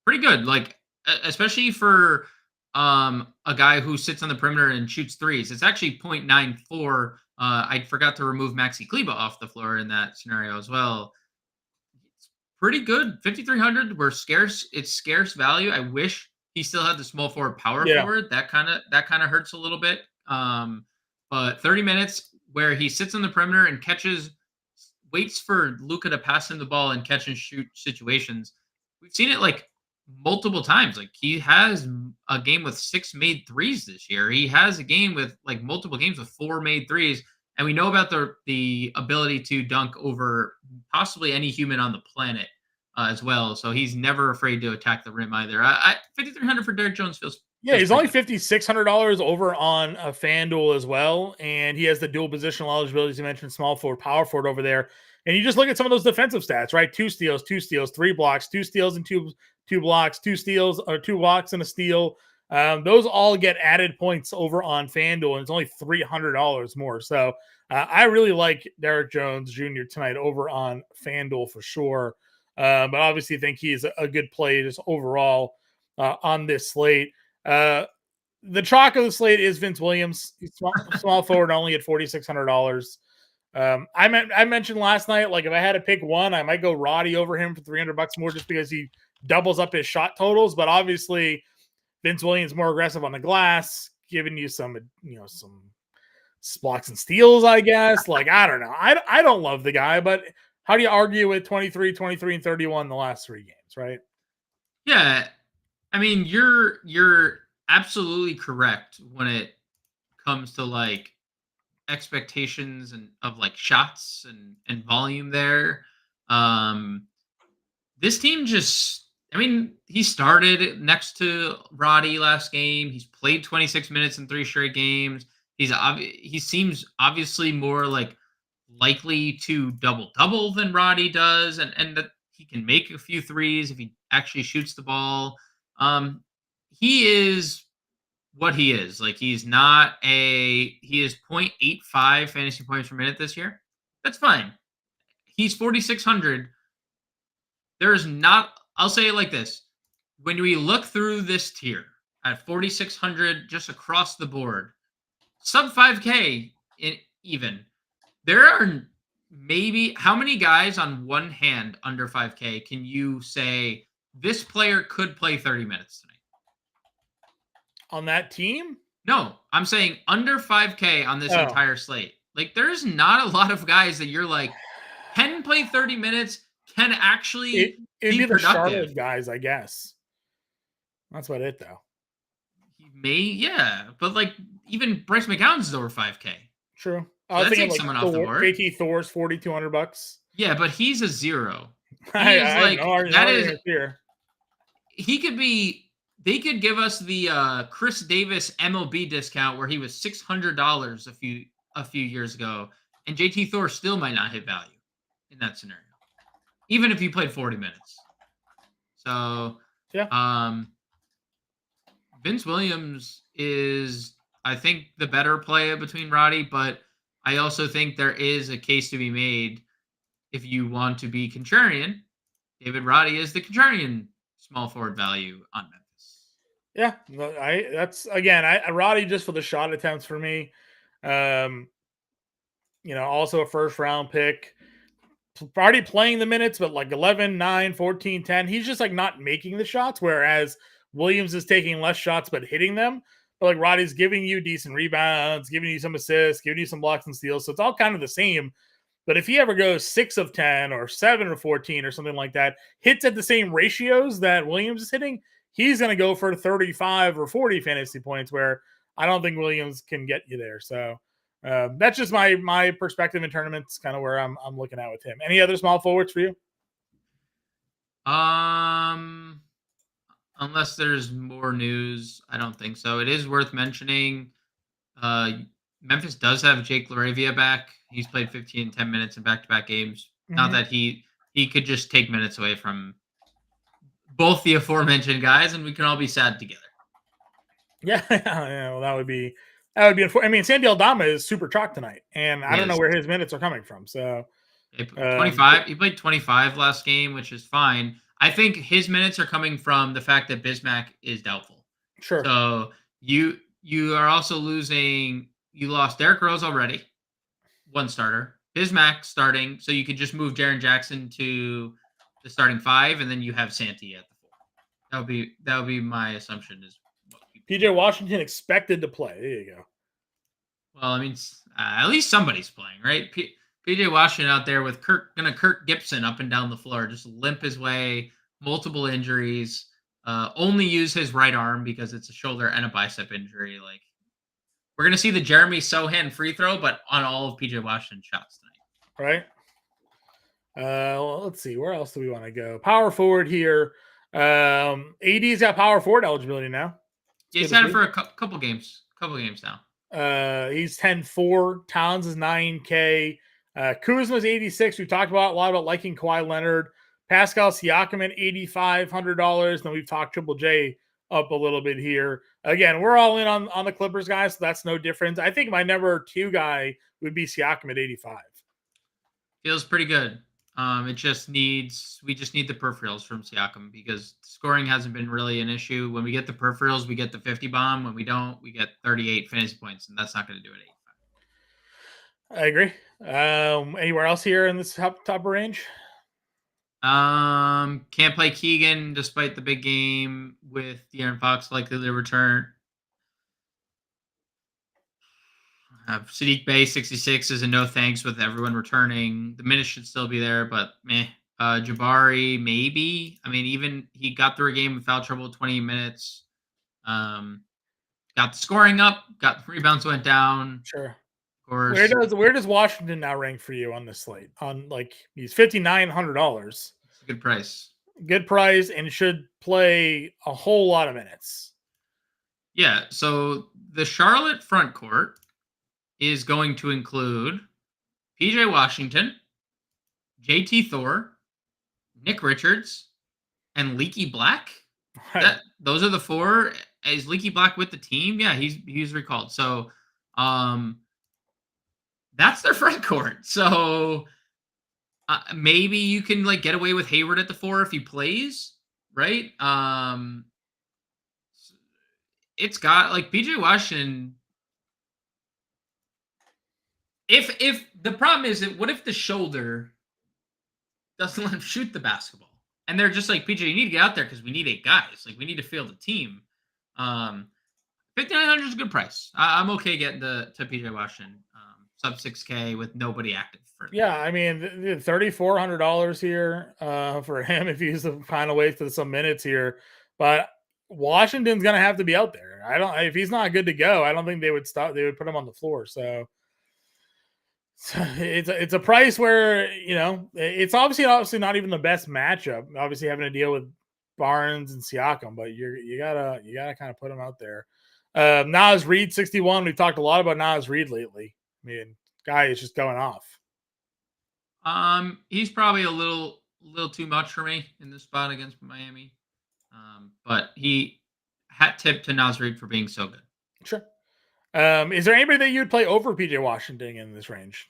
pretty good. Like, especially for a guy who sits on the perimeter and shoots threes. It's actually 0.94. I forgot to remove Maxi Kleba off the floor in that scenario as well. It's pretty good. 5,300. We're scarce. It's scarce value. I wish he still had the small forward, power forward. That kind of hurts a little bit. But 30 minutes where he sits on the perimeter and waits for Luka to pass him the ball and catch and shoot situations. We've seen it like multiple times. Like, he has a game with 6 made threes this year. He has a game with like multiple games with 4 made threes. And we know about the ability to dunk over possibly any human on the planet as well. So he's never afraid to attack the rim either. 5,300 for Derek Jones feels. Yeah, he's only $5,600 over on FanDuel as well, and he has the dual positional eligibility, as you mentioned, small forward, power forward over there. And you just look at some of those defensive stats, right? 2 steals, 3 blocks, 2 steals and two blocks, 2 steals or 2 blocks and a steal. Those all get added points over on FanDuel, and it's only $300 more. So I really like Derek Jones Jr. tonight over on FanDuel for sure. But obviously think he's a good play just overall on this slate. The chalk of the slate is Vince Williams. He's small forward only at $4,600. I mentioned last night, like if I had to pick one, I might go Roddy over him for $300 more just because he doubles up his shot totals. But obviously, Vince Williams more aggressive on the glass, giving you some blocks and steals, I guess. Like, I don't know. I don't love the guy, but how do you argue with 23, and 31 the last 3 games, right? Yeah. I mean, you're absolutely correct when it comes to like expectations and of like shots and volume there. This team just, I mean, he started next to Roddy last game. He's played 26 minutes in 3 straight games. He seems obviously more like likely to double than Roddy does, and that he can make a few threes if he actually shoots the ball. He is what he is. Like, he is 0.85 fantasy points per minute this year. That's fine. He's 4,600. I'll say it like this. When we look through this tier at 4,600 just across the board, sub 5K even, there are maybe, how many guys on one hand under 5K can you say this player could play 30 minutes tonight? On that team? No, I'm saying under 5K on this entire slate. Like, there's not a lot of guys that you're like, can play 30 minutes, can actually it'd be the productive. Charlotte guys, I guess. That's about it, though. He may, yeah. But, like, even Bryce McGowan's is over 5K. True. So that takes someone off the board. JT Thor's $4,200. Yeah, but he's a 0. He could be. They could give us the Chris Davis MLB discount where he was $600 a few years ago, And JT Thor still might not hit value in that scenario, even if you played 40 minutes. So, yeah. Vince Williams is, I think, the better play between Roddy, but I also think there is a case to be made if you want to be contrarian. David Roddy is the contrarian small forward value on Memphis. Yeah, that's again, Roddy just for the shot attempts for me. Also a first round pick. Already playing the minutes, but like 11, 9, 14, 10. He's just like not making the shots, whereas Williams is taking less shots but hitting them. But like Roddy's giving you decent rebounds, giving you some assists, giving you some blocks and steals. So it's all kind of the same. But if he ever goes 6 of 10 or 7 of 14 or something like that, hits at the same ratios that Williams is hitting, he's going to go for 35 or 40 fantasy points, where I don't think Williams can get you there. So that's just my perspective in tournaments, kind of where I'm looking at with him. Any other small forwards for you? Unless there's more news, I don't think so. It is worth mentioning. Memphis does have Jake LaRavia back. He's played 15 and 10 minutes in back-to-back games. Mm-hmm. Not that he could just take minutes away from both the aforementioned guys, and we can all be sad together. Yeah, well, that would be unfortunate. I mean, Sandy Aldama is super chalk tonight, and I don't know where his minutes are coming from. So 25. He played 25 last game, which is fine. I think his minutes are coming from the fact that Bismack is doubtful. Sure. So you are also losing. You lost Derrick Rose already, one starter. Bismack starting, so you could just move Jaren Jackson to the starting 5, and then you have Santi at the 4. That would be my assumption. Is PJ Washington expected to play. There you go. Well, I mean, at least somebody's playing, right? PJ Washington out there with Kirk Gibson up and down the floor, just limp his way, multiple injuries. Only use his right arm because it's a shoulder and a bicep injury. Like, we're gonna see the Jeremy Sohan free throw, but on all of PJ Washington's shots tonight. Right. Well, let's see. Where else do we want to go? Power forward here. AD's got power forward eligibility now. Yeah, he's had it for a couple games. Couple games now. He's 10-4. Towns is 9K. Kuzma's 86. We've talked about a lot about liking Kawhi Leonard. Pascal Siakam at $8,500. Then we've talked Triple J up a little bit here. Again, we're all in on the Clippers guys, so that's no difference. I think my number 2 guy would be Siakam at 85. Feels pretty good. We just need the peripherals from Siakam because scoring hasn't been really an issue. When we get the peripherals, we get the 50 bomb. When we don't, we get 38 fantasy points, and that's not going to do it at 85. I agree. Anywhere else here in this top range? Can't play Keegan despite the big game with De'Aaron Fox likely to return. Sadiq Bey 66 is a no thanks with everyone returning. The minutes should still be there, but meh. Jabari maybe. I mean, even he got through a game with foul trouble 20 minutes. Got the scoring up. Got the rebounds went down. Sure. Of course. Where does Washington now rank for you on this slate? On he's $5,900. It's a good price. Good price, and should play a whole lot of minutes. Yeah. So the Charlotte front court is going to include PJ Washington, JT Thor, Nick Richards, and Leaky Black. Right. Those are the 4. Is Leaky Black with the team? Yeah, he's recalled. So that's their front court. So maybe you can get away with Hayward at the 4 if he plays, right? It's got PJ Washington. If the problem is that what if the shoulder doesn't let him shoot the basketball, and they're just PJ, you need to get out there because we need 8 guys. We need to field the team. $5,900 is a good price. I'm okay getting to PJ Washington sub 6K with nobody active for. Yeah, I mean $3,400 here for him if he's the final way to some minutes here, but Washington's gonna have to be out there. If he's not good to go, I don't think they would stop. They would put him on the floor. So it's a price where it's obviously not even the best matchup. Obviously having to deal with Barnes and Siakam, but you gotta kind of put him out there. Naz Reid 61. We've talked a lot about Naz Reid lately. I mean, guy is just going off. He's probably a little too much for me in this spot against Miami. But he hat tip to Naz Reid for being so good. Sure. Is there anybody that you would play over PJ Washington in this range?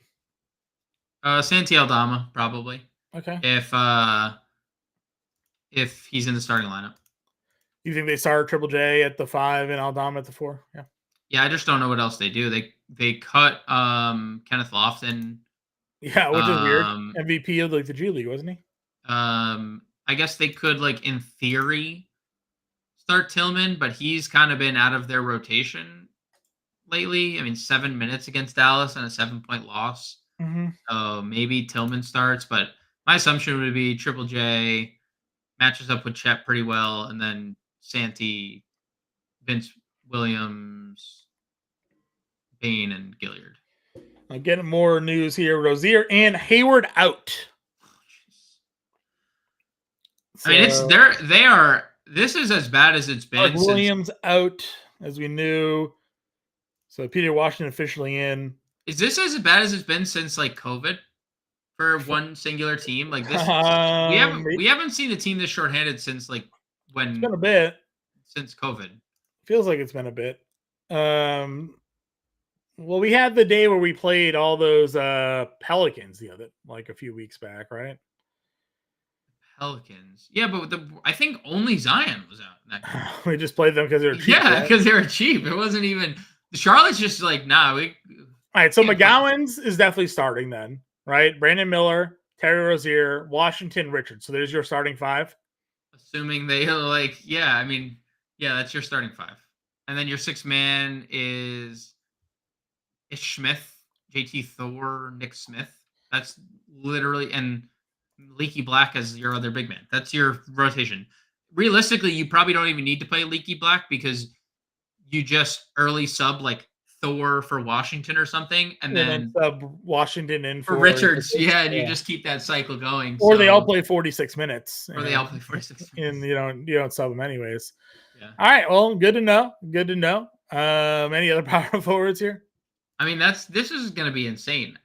Santi Aldama, probably. Okay. If he's in the starting lineup. You think they start Triple J at the 5 and Aldama at the 4? Yeah. Yeah, I just don't know what else they do. They cut Kenneth Lofton. Yeah, which is weird. MVP of like the G League, wasn't he? I guess they could, like, in theory, start Tillman, but he's kind of been out of their rotation lately. I mean, 7 minutes against Dallas and a 7-point loss. Mm-hmm. So maybe Tillman starts, but my assumption would be Triple J matches up with Chet pretty well, and then Santi, Vince Williams, Bain, and Gilliard. I'm getting more news here. Rozier and Hayward out. So, I mean, this is as bad as it's been. Williams out, as we knew. So Peter Washington officially in. Is this as bad as it's been since, like, COVID for one singular team? Like this, we haven't seen a team this shorthanded since, like, when it's been a bit since COVID. Feels like it's been a bit. Well, we had the day where we played all those Pelicans like a few weeks back, right? Pelicans, yeah, but I think only Zion was out in that game. We just played them because they were cheap. Yeah, because they were cheap. It wasn't even Charlotte's just like, nah. All right, so McGowan's is definitely starting then, right? Brandon Miller, Terry Rozier, Washington, Richards. So there's your starting 5. Assuming they I mean, yeah, that's your starting 5, and then your 6th man is Ish Smith, JT Thor, Nick Smith. That's literally, and Leaky Black as your other big man. That's your rotation. Realistically, you probably don't even need to play Leaky Black because you just early sub like Thor for Washington or something, and then sub Washington in for Richards. Yeah, and you just keep that cycle going. Or they all play 46 minutes. Or they all play 46 minutes. And you don't sub them anyways. Yeah. All right. Well, good to know. Good to know. Any other power forwards here? I mean, this is going to be insane.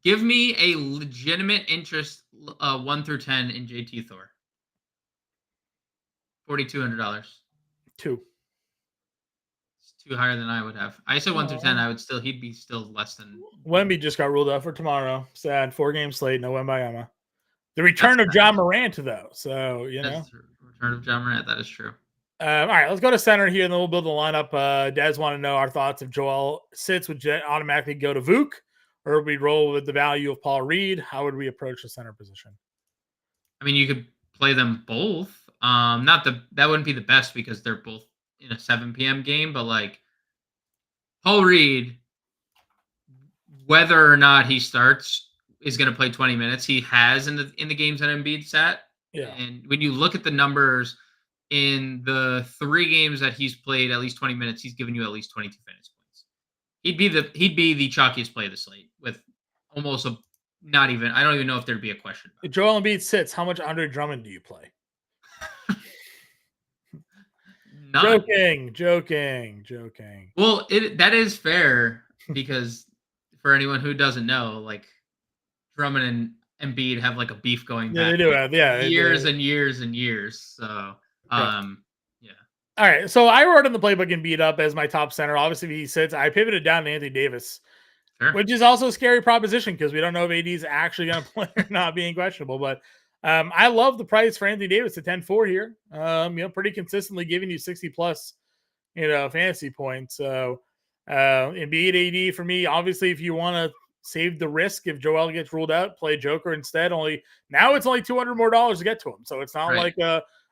Give me a legitimate interest 1 through 10 in JT Thor. $4,200. 2. It's too higher than I would have. I said 1 through 10. He'd be still less than. Wemby just got ruled out for tomorrow. Sad. 4-game slate. No Wembayama. The return of John Morant, though. So That's the return of John Morant. That is true. All right, let's go to center here, and then we'll build the lineup. Des want to know our thoughts if Joel sits, would Jet automatically go to Vuk, or would we roll with the value of Paul Reed? How would we approach the center position? I mean, you could play them both. That wouldn't be the best because they're both in a 7 p.m. game, but like Paul Reed, whether or not he starts, is going to play 20 minutes. He has in the games that Embiid sat. Yeah. And when you look at the numbers in the 3 games that he's played at least 20 minutes, he's given you at least 22 fantasy points. He'd be the chalkiest play of the slate with almost I don't even know if there'd be a question. If Joel Embiid sits, how much Andre Drummond do you play? Joking. Well, that is fair because for anyone who doesn't know, like Drummond and Embiid have like a beef going back. They do have, years and years and years. So, yeah. All right, so I wrote in the playbook Embiid up as my top center. Obviously, if he sits, I pivoted down to Anthony Davis, which is also a scary proposition because we don't know if AD is actually going to play or not, being questionable. But I love the price for Anthony Davis at 10-4 here. Pretty consistently giving you 60 plus, fantasy points. So Embiid AD for me. Obviously, if you want to save the risk, if Joel gets ruled out, play Joker instead. Now it's only $200 more to get to him, so it's not like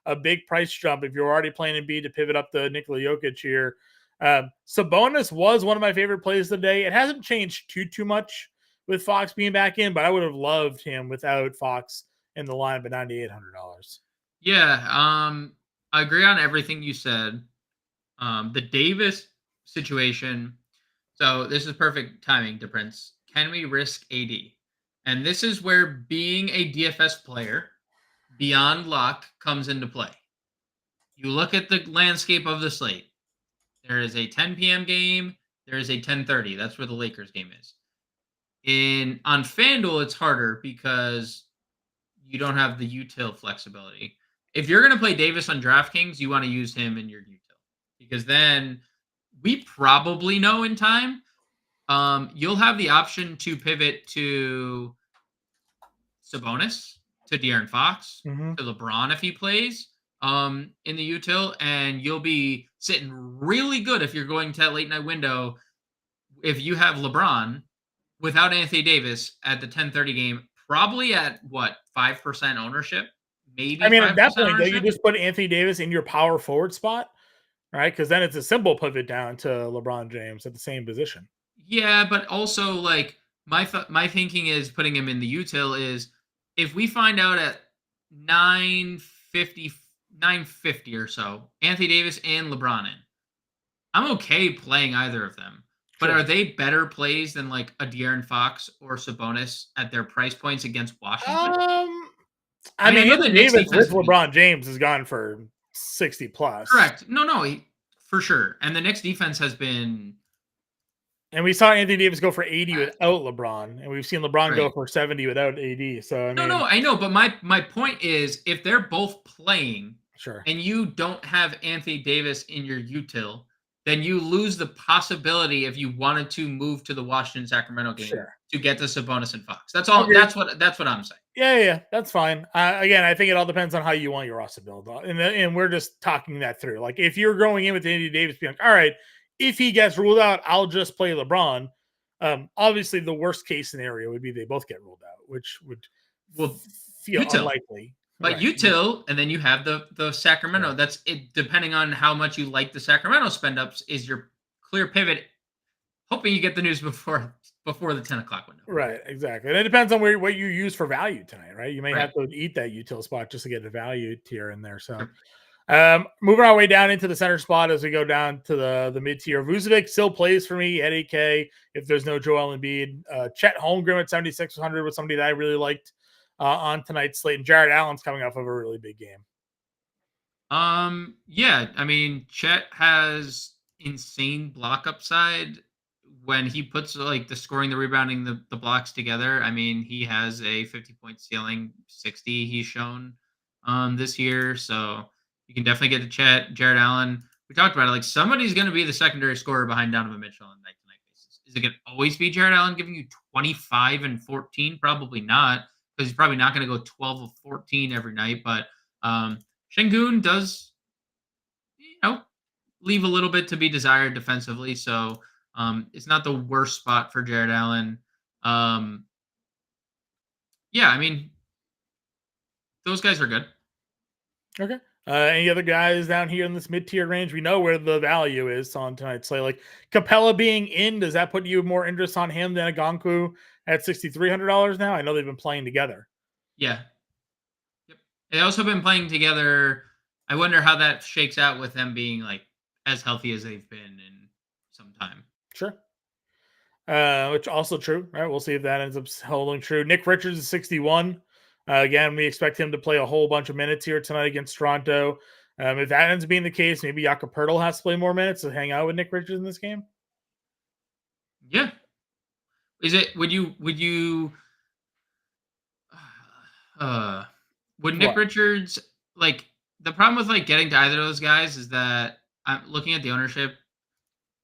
a big price jump if you're already playing Embiid to pivot up the Nikola Jokic here. Sabonis was one of my favorite plays today. It hasn't changed too much with Fox being back in, but I would have loved him without Fox in the line, but $9,800. Yeah, I agree on everything you said. The Davis situation. So this is perfect timing, Prince. Can we risk AD? And this is where being a DFS player beyond luck comes into play. You look at the landscape of the slate. There is a 10 p.m. game There is a 10:30. That's where the Lakers game is. On FanDuel, it's harder because you don't have the util flexibility. If you're going to play Davis on DraftKings, you want to use him in your util because then we probably know in time. You'll have the option to pivot to Sabonis, to De'Aaron Fox, Mm-hmm. to LeBron if he plays in the util, and you'll be sitting really good if you're going to that late night window. If you have LeBron without Anthony Davis at the 10:30 game, probably at what 5% ownership, maybe I mean, at 5% that point, though, you ownership. just put Anthony Davis in your power forward spot, right? Because then it's a simple pivot down to LeBron James at the same position. Yeah, but also like my thinking is putting him in the util is if we find out at 9:50 9:50 or so, Anthony Davis and LeBron in. I'm okay playing either of them. But Sure. are they better plays than like a De'Aaron Fox or Sabonis at their price points against Washington? I I mean, know the Anthony Knicks Davis defense with has been LeBron James has gone for 60 plus. correct. No, for sure. And the Knicks defense has been And we saw Anthony Davis go for 80 bad. without LeBron, and we've seen LeBron go Right. for 70 without AD. So I No, mean, I know, but my point is if they're both playing sure, and you don't have Anthony Davis in your util, then you lose the possibility if you wanted to move to the Washington Sacramento game sure. to get to Sabonis and Fox. That's all. Agreed. That's what I'm saying. Yeah, that's fine. Again, I think it all depends on how you want your roster build, and we're just talking that through. Like, if you're going in with Anthony Davis, being like, all right, if he gets ruled out, I'll just play LeBron. Obviously, the worst case scenario would be they both get ruled out, which would Well, feel util, unlikely. but Right. util, and then you have the Sacramento. Right. That's it. Depending on how much you like the Sacramento spend ups, is your clear pivot. Hoping you get the news before the 10 o'clock window. Right, exactly. And it depends on what you use for value tonight, right? You may Right. have to eat that util spot just to get a value tier in there. So, Sure. moving our way down into the center spot as we go down to the mid tier. Vucevic still plays for me at 8K if there's no Joel Embiid. Chet Holmgren at 7,600 was somebody that I really liked on tonight's slate. And Jared Allen's coming off of a really big game. Yeah, I mean, Chet has insane block upside when he puts like the scoring, the rebounding, the blocks together. I mean, he has a 50-point ceiling, 60 he's shown this year. So you can definitely get to Chet, Jared Allen. We talked about it. Like somebody's gonna be the secondary scorer behind Donovan Mitchell on a night-to-night basis. Is it gonna always be Jared Allen giving you 25 and 14? Probably not, because he's probably not gonna go 12 of 14 every night, but Şengün does, leave a little bit to be desired defensively. So it's not the worst spot for Jared Allen. Yeah, I mean, those guys are good. Okay. Any other guys down here in this mid-tier range? We know where the value is on tonight's slate. Like Capella being in, does that put you more interest on him than Agonku at $6,300 now? I know they've been playing together. Yeah. Yep. They also been playing together. I wonder how that shakes out with them being like as healthy as they've been in some time. Sure. Which also true, right? We'll see if that ends up holding true. Nick Richards is 61. Again, we expect him to play a whole bunch of minutes here tonight against Toronto. If that ends up being the case, maybe Jakob Poeltl has to play more minutes to hang out with Nick Richards in this game. Yeah. Is it? Would Nick Richards, like, the problem with like getting to either of those guys is that I'm looking at the ownership.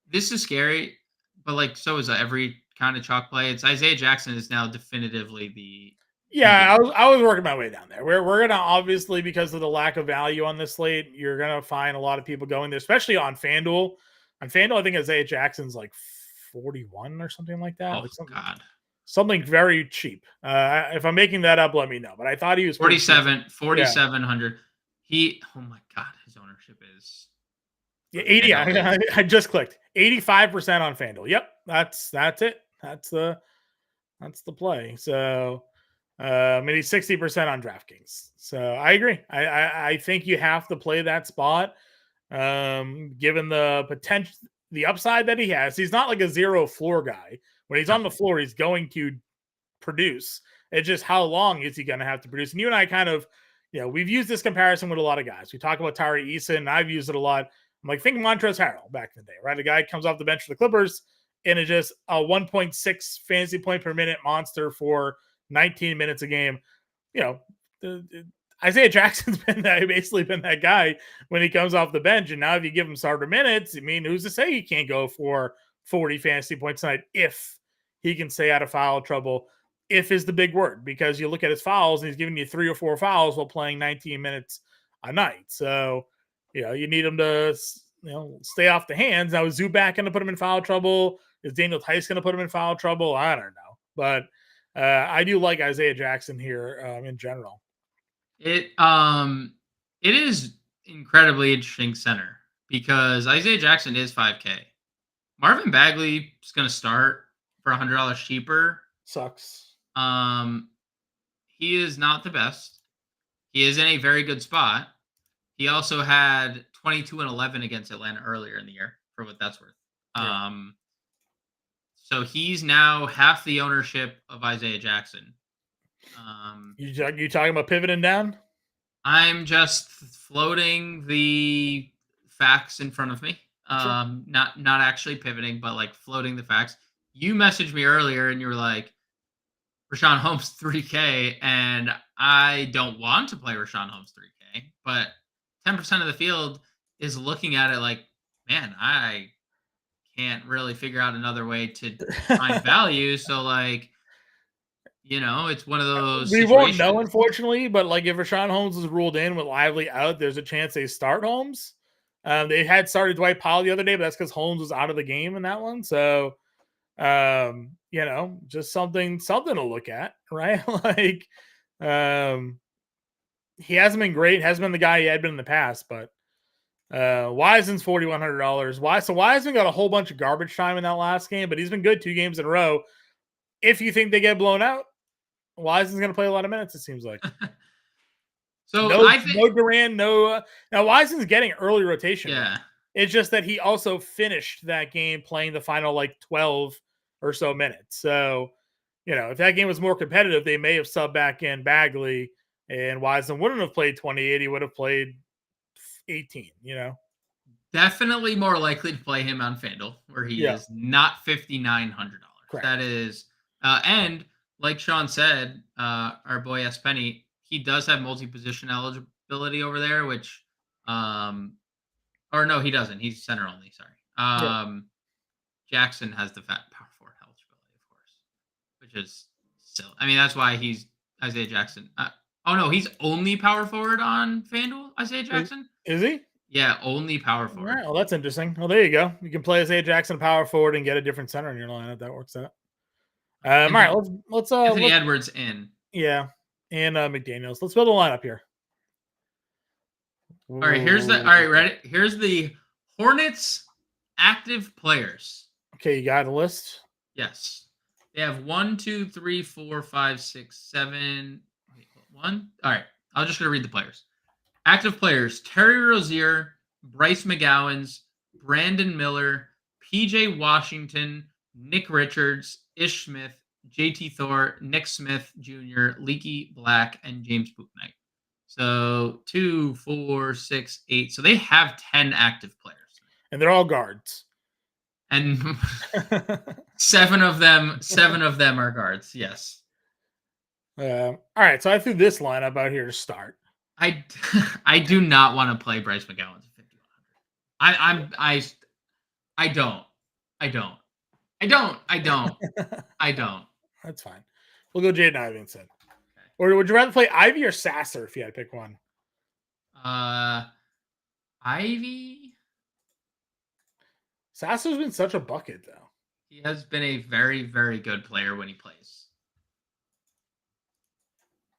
This is scary, but like so is every kind of chalk play. It's Isaiah Jackson is now definitively the Yeah, I was working my way down there. We're gonna obviously, because of the lack of value on this slate, you're gonna find a lot of people going there, especially on FanDuel. On FanDuel, I think Isaiah Jackson's like 41 or something like that. Oh like something very cheap. If I'm making that up, let me know. But I thought he was 4,700. Yeah. Oh my god, his ownership is 80. I just clicked 85% on FanDuel. Yep, that's it. That's the play. So. And he's 60% on DraftKings. So I agree. I think you have to play that spot. Given the potential, the upside that he has. He's not like a zero floor guy. When he's on the floor, he's going to produce. It's just how long is he going to have to produce? And you and I kind of, we've used this comparison with a lot of guys. We talk about Tari Eason, and I've used it a lot. I'm like, think Montrezl Harrell back in the day, right? A guy comes off the bench for the Clippers and is just a 1.6 fantasy point per minute monster for 19 minutes a game. Isaiah Jackson's basically been that guy when he comes off the bench. And now if you give him starter minutes, I mean, who's to say he can't go for 40 fantasy points tonight if he can stay out of foul trouble? If is the big word, because you look at his fouls and he's giving you 3 or 4 fouls while playing 19 minutes a night. So, you need him to, stay off the hands. Now, is Zubac going to put him in foul trouble? Is Daniel Tice going to put him in foul trouble? I don't know. But I do like Isaiah Jackson here in general. It is incredibly interesting center because Isaiah Jackson is 5K. Marvin Bagley is going to start for $100 cheaper. Sucks. He is not the best. He is in a very good spot. He also had 22 and 11 against Atlanta earlier in the year, for what that's worth. Yeah. So he's now half the ownership of Isaiah Jackson. You talking about pivoting down? I'm just floating the facts in front of me. Sure. Not actually pivoting, but like floating the facts. You messaged me earlier and you were like, Richaun Holmes 3K, and I don't want to play Richaun Holmes 3K, but 10% of the field is looking at it like, man, I can't really figure out another way to find value. So like, it's one of those we situations. won't know, unfortunately, but like if Richaun Holmes is ruled in with Lively out, there's a chance they start Holmes. They had started Dwight Powell the other day, but that's because Holmes was out of the game in that one. So, just something to look at, right? Like, he hasn't been great, hasn't been the guy he had been in the past, but Wiseman's $4,100. So Wiseman got a whole bunch of garbage time in that last game, but he's been good 2 games in a row. If you think they get blown out, Wiseman's going to play a lot of minutes, it seems like. So no Durant, no. Now Wiseman's getting early rotation. Yeah. Right? It's just that he also finished that game playing the final 12 or so minutes. So, if that game was more competitive, they may have subbed back in Bagley, and Wiseman wouldn't have played 28. He would have played 18. Definitely more likely to play him on FanDuel, where he is not $5,900. That is, and like Sean said, our boy S. Penny, he does have multi-position eligibility over there, which, or no, he doesn't. He's center only. Sorry. Jackson has the power forward eligibility, of course, which is still. I mean, that's why he's Isaiah Jackson. Oh no, he's only power forward on FanDuel. Isaiah Jackson is he? Yeah, only power forward. All right, well, that's interesting. Well, there you go. You can play Isaiah Jackson power forward and get a different center in your lineup. That works out. All right, let's Anthony Edwards in. Yeah, and McDaniels. Let's build a lineup here. All right, ready? Here's the Hornets active players. Okay, you got a list? Yes. They have 1, 2, 3, 4, 5, 6, 7. Wait, 1. All right. I'm just gonna read the players. Active players: Terry Rozier, Bryce McGowens, Brandon Miller, PJ Washington, Nick Richards, Ish Smith, JT Thor, Nick Smith Jr., Leaky Black, and James Bouknight. So 2, 4, 6, 8. So they have 10 active players. And they're all guards. And 7 of them are guards, yes. All right, so I threw this lineup out here to start. I do not want to play Bryce McGowens at 5,100. I don't. That's fine. We'll go Jaden Ivey instead. Okay. Or would you rather play Ivy or Sasser if you had to pick one? Ivy. Sasser's been such a bucket, though. He has been a very, very good player when he plays.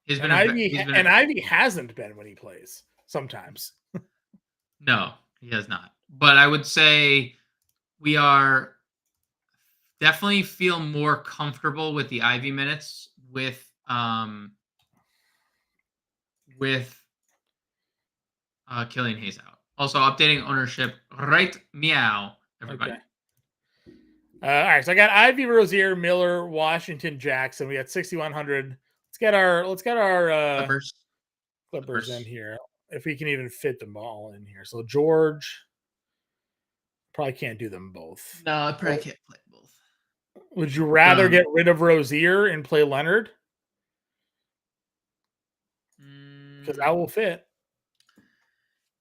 Ivy hasn't been when he plays sometimes. No, he has not. But I would say we are definitely feel more comfortable with the Ivy minutes with Killian Hayes out. Also updating ownership right meow, everybody. Okay. All right, so I got Ivy, Rozier, Miller, Washington, Jackson. We got 6,100. Let's get our Clippers in here, if we can even fit them all in here. So George, Probably can't do them both. No, I probably can't play both. Would you rather get rid of Rozier and play Leonard? Because that will fit.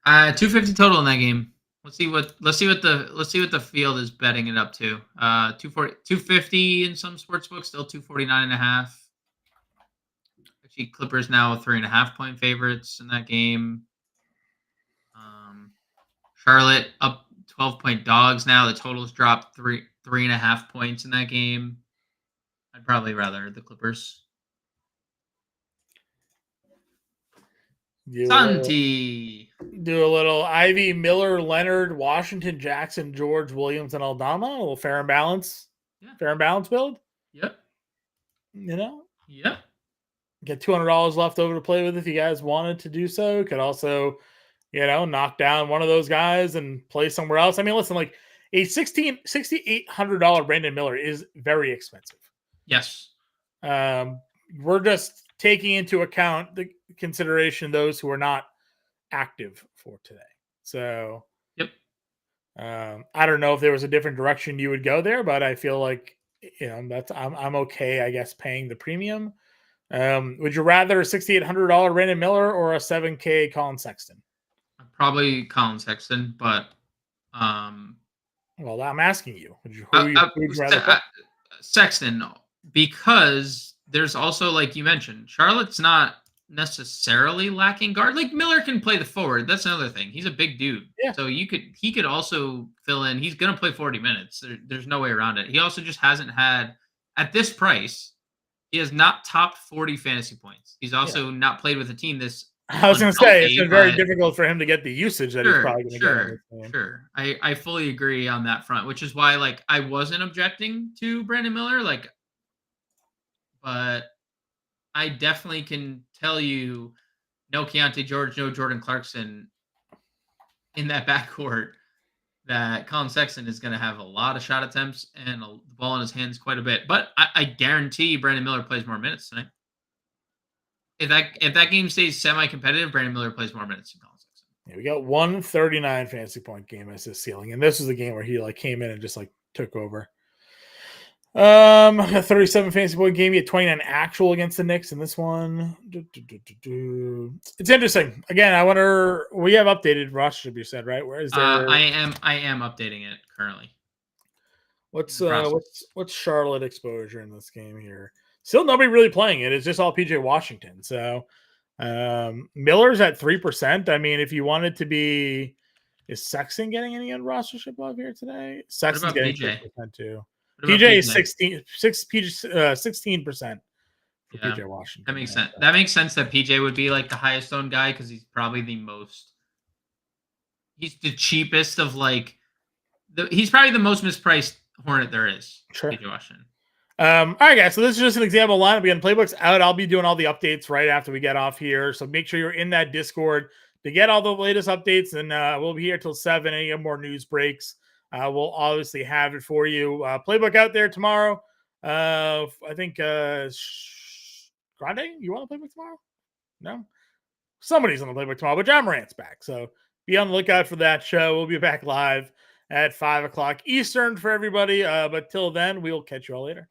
250 total in that game. Let's see what the field is betting it up to. 250 in some sports books, still 249.5. Actually, Clippers now 3.5 point favorites in that game. Charlotte up 12-point dogs now. The totals dropped 3.5 points in that game. I'd probably rather the Clippers. Santi. Do a little Ivy, Miller, Leonard, Washington, Jackson, George, Williams, and Aldama. A little fair and balance. Yeah. Fair and balance build. Yep. Yep. Get $200 left over to play with if you guys wanted to do so. Could also, knock down one of those guys and play somewhere else. I mean, listen, like a $6,800 Brandon Miller is very expensive. Yes. We're just taking into account the consideration those who are not active for today. So, yep. I don't know if there was a different direction you would go there, but I feel like that's I'm okay, I guess, paying the premium. Would you rather a $6,800 Brandon Miller or a $7K Colin Sexton? Probably Colin Sexton, but well, I'm asking you. Would you rather play? Sexton, because there's also, like you mentioned, Charlotte's not necessarily lacking guard. Like Miller can play the forward. That's another thing. He's a big dude. Yeah. So he could also fill in. He's going to play 40 minutes. There's no way around it. He also just hasn't had, at this price, he has not topped 40 fantasy points. He's also not played with a team this. I was going to say, it's been very difficult for him to get the usage that he's probably going to get. Sure. I fully agree on that front, which is why, like, I wasn't objecting to Brandon Miller, but I definitely can tell you no Keontae George, no Jordan Clarkson in that backcourt, that Colin Sexton is going to have a lot of shot attempts and the ball in his hands quite a bit. But I guarantee Brandon Miller plays more minutes tonight. If that game stays semi-competitive, Brandon Miller plays more minutes than Colin Sexton. Yeah, we got 139 fantasy point game as his ceiling, and this was the game where he came in and just took over. A 37 fantasy point game. He had 29 actual against the Knicks in this one. It's interesting. Again, I wonder. We have updated roster, you said, right? Where is there? I am updating it currently. What's Charlotte exposure in this game here? Still nobody really playing it. It's just all PJ Washington. So Miller's at 3%. I mean, if you wanted to be, is Sexton getting any rostership love here today? Sexton's getting 3% too. PJ is 16% for PJ Washington. That makes sense. That makes sense that PJ would be the highest owned guy because he's probably he's the cheapest of he's probably the most mispriced Hornet there is. Sure. PJ Washington. All right, guys. So this is just an example lineup. Again, Playbook's out. I'll be doing all the updates right after we get off here. So make sure you're in that Discord to get all the latest updates. And we'll be here till 7. Any more news breaks, we'll obviously have it for you. Playbook out there tomorrow. I think Grande, you want to Playbook tomorrow? No? Somebody's on the Playbook tomorrow, but John Morant's back. So be on the lookout for that show. We'll be back live at 5 o'clock Eastern for everybody. But till then, we'll catch you all later.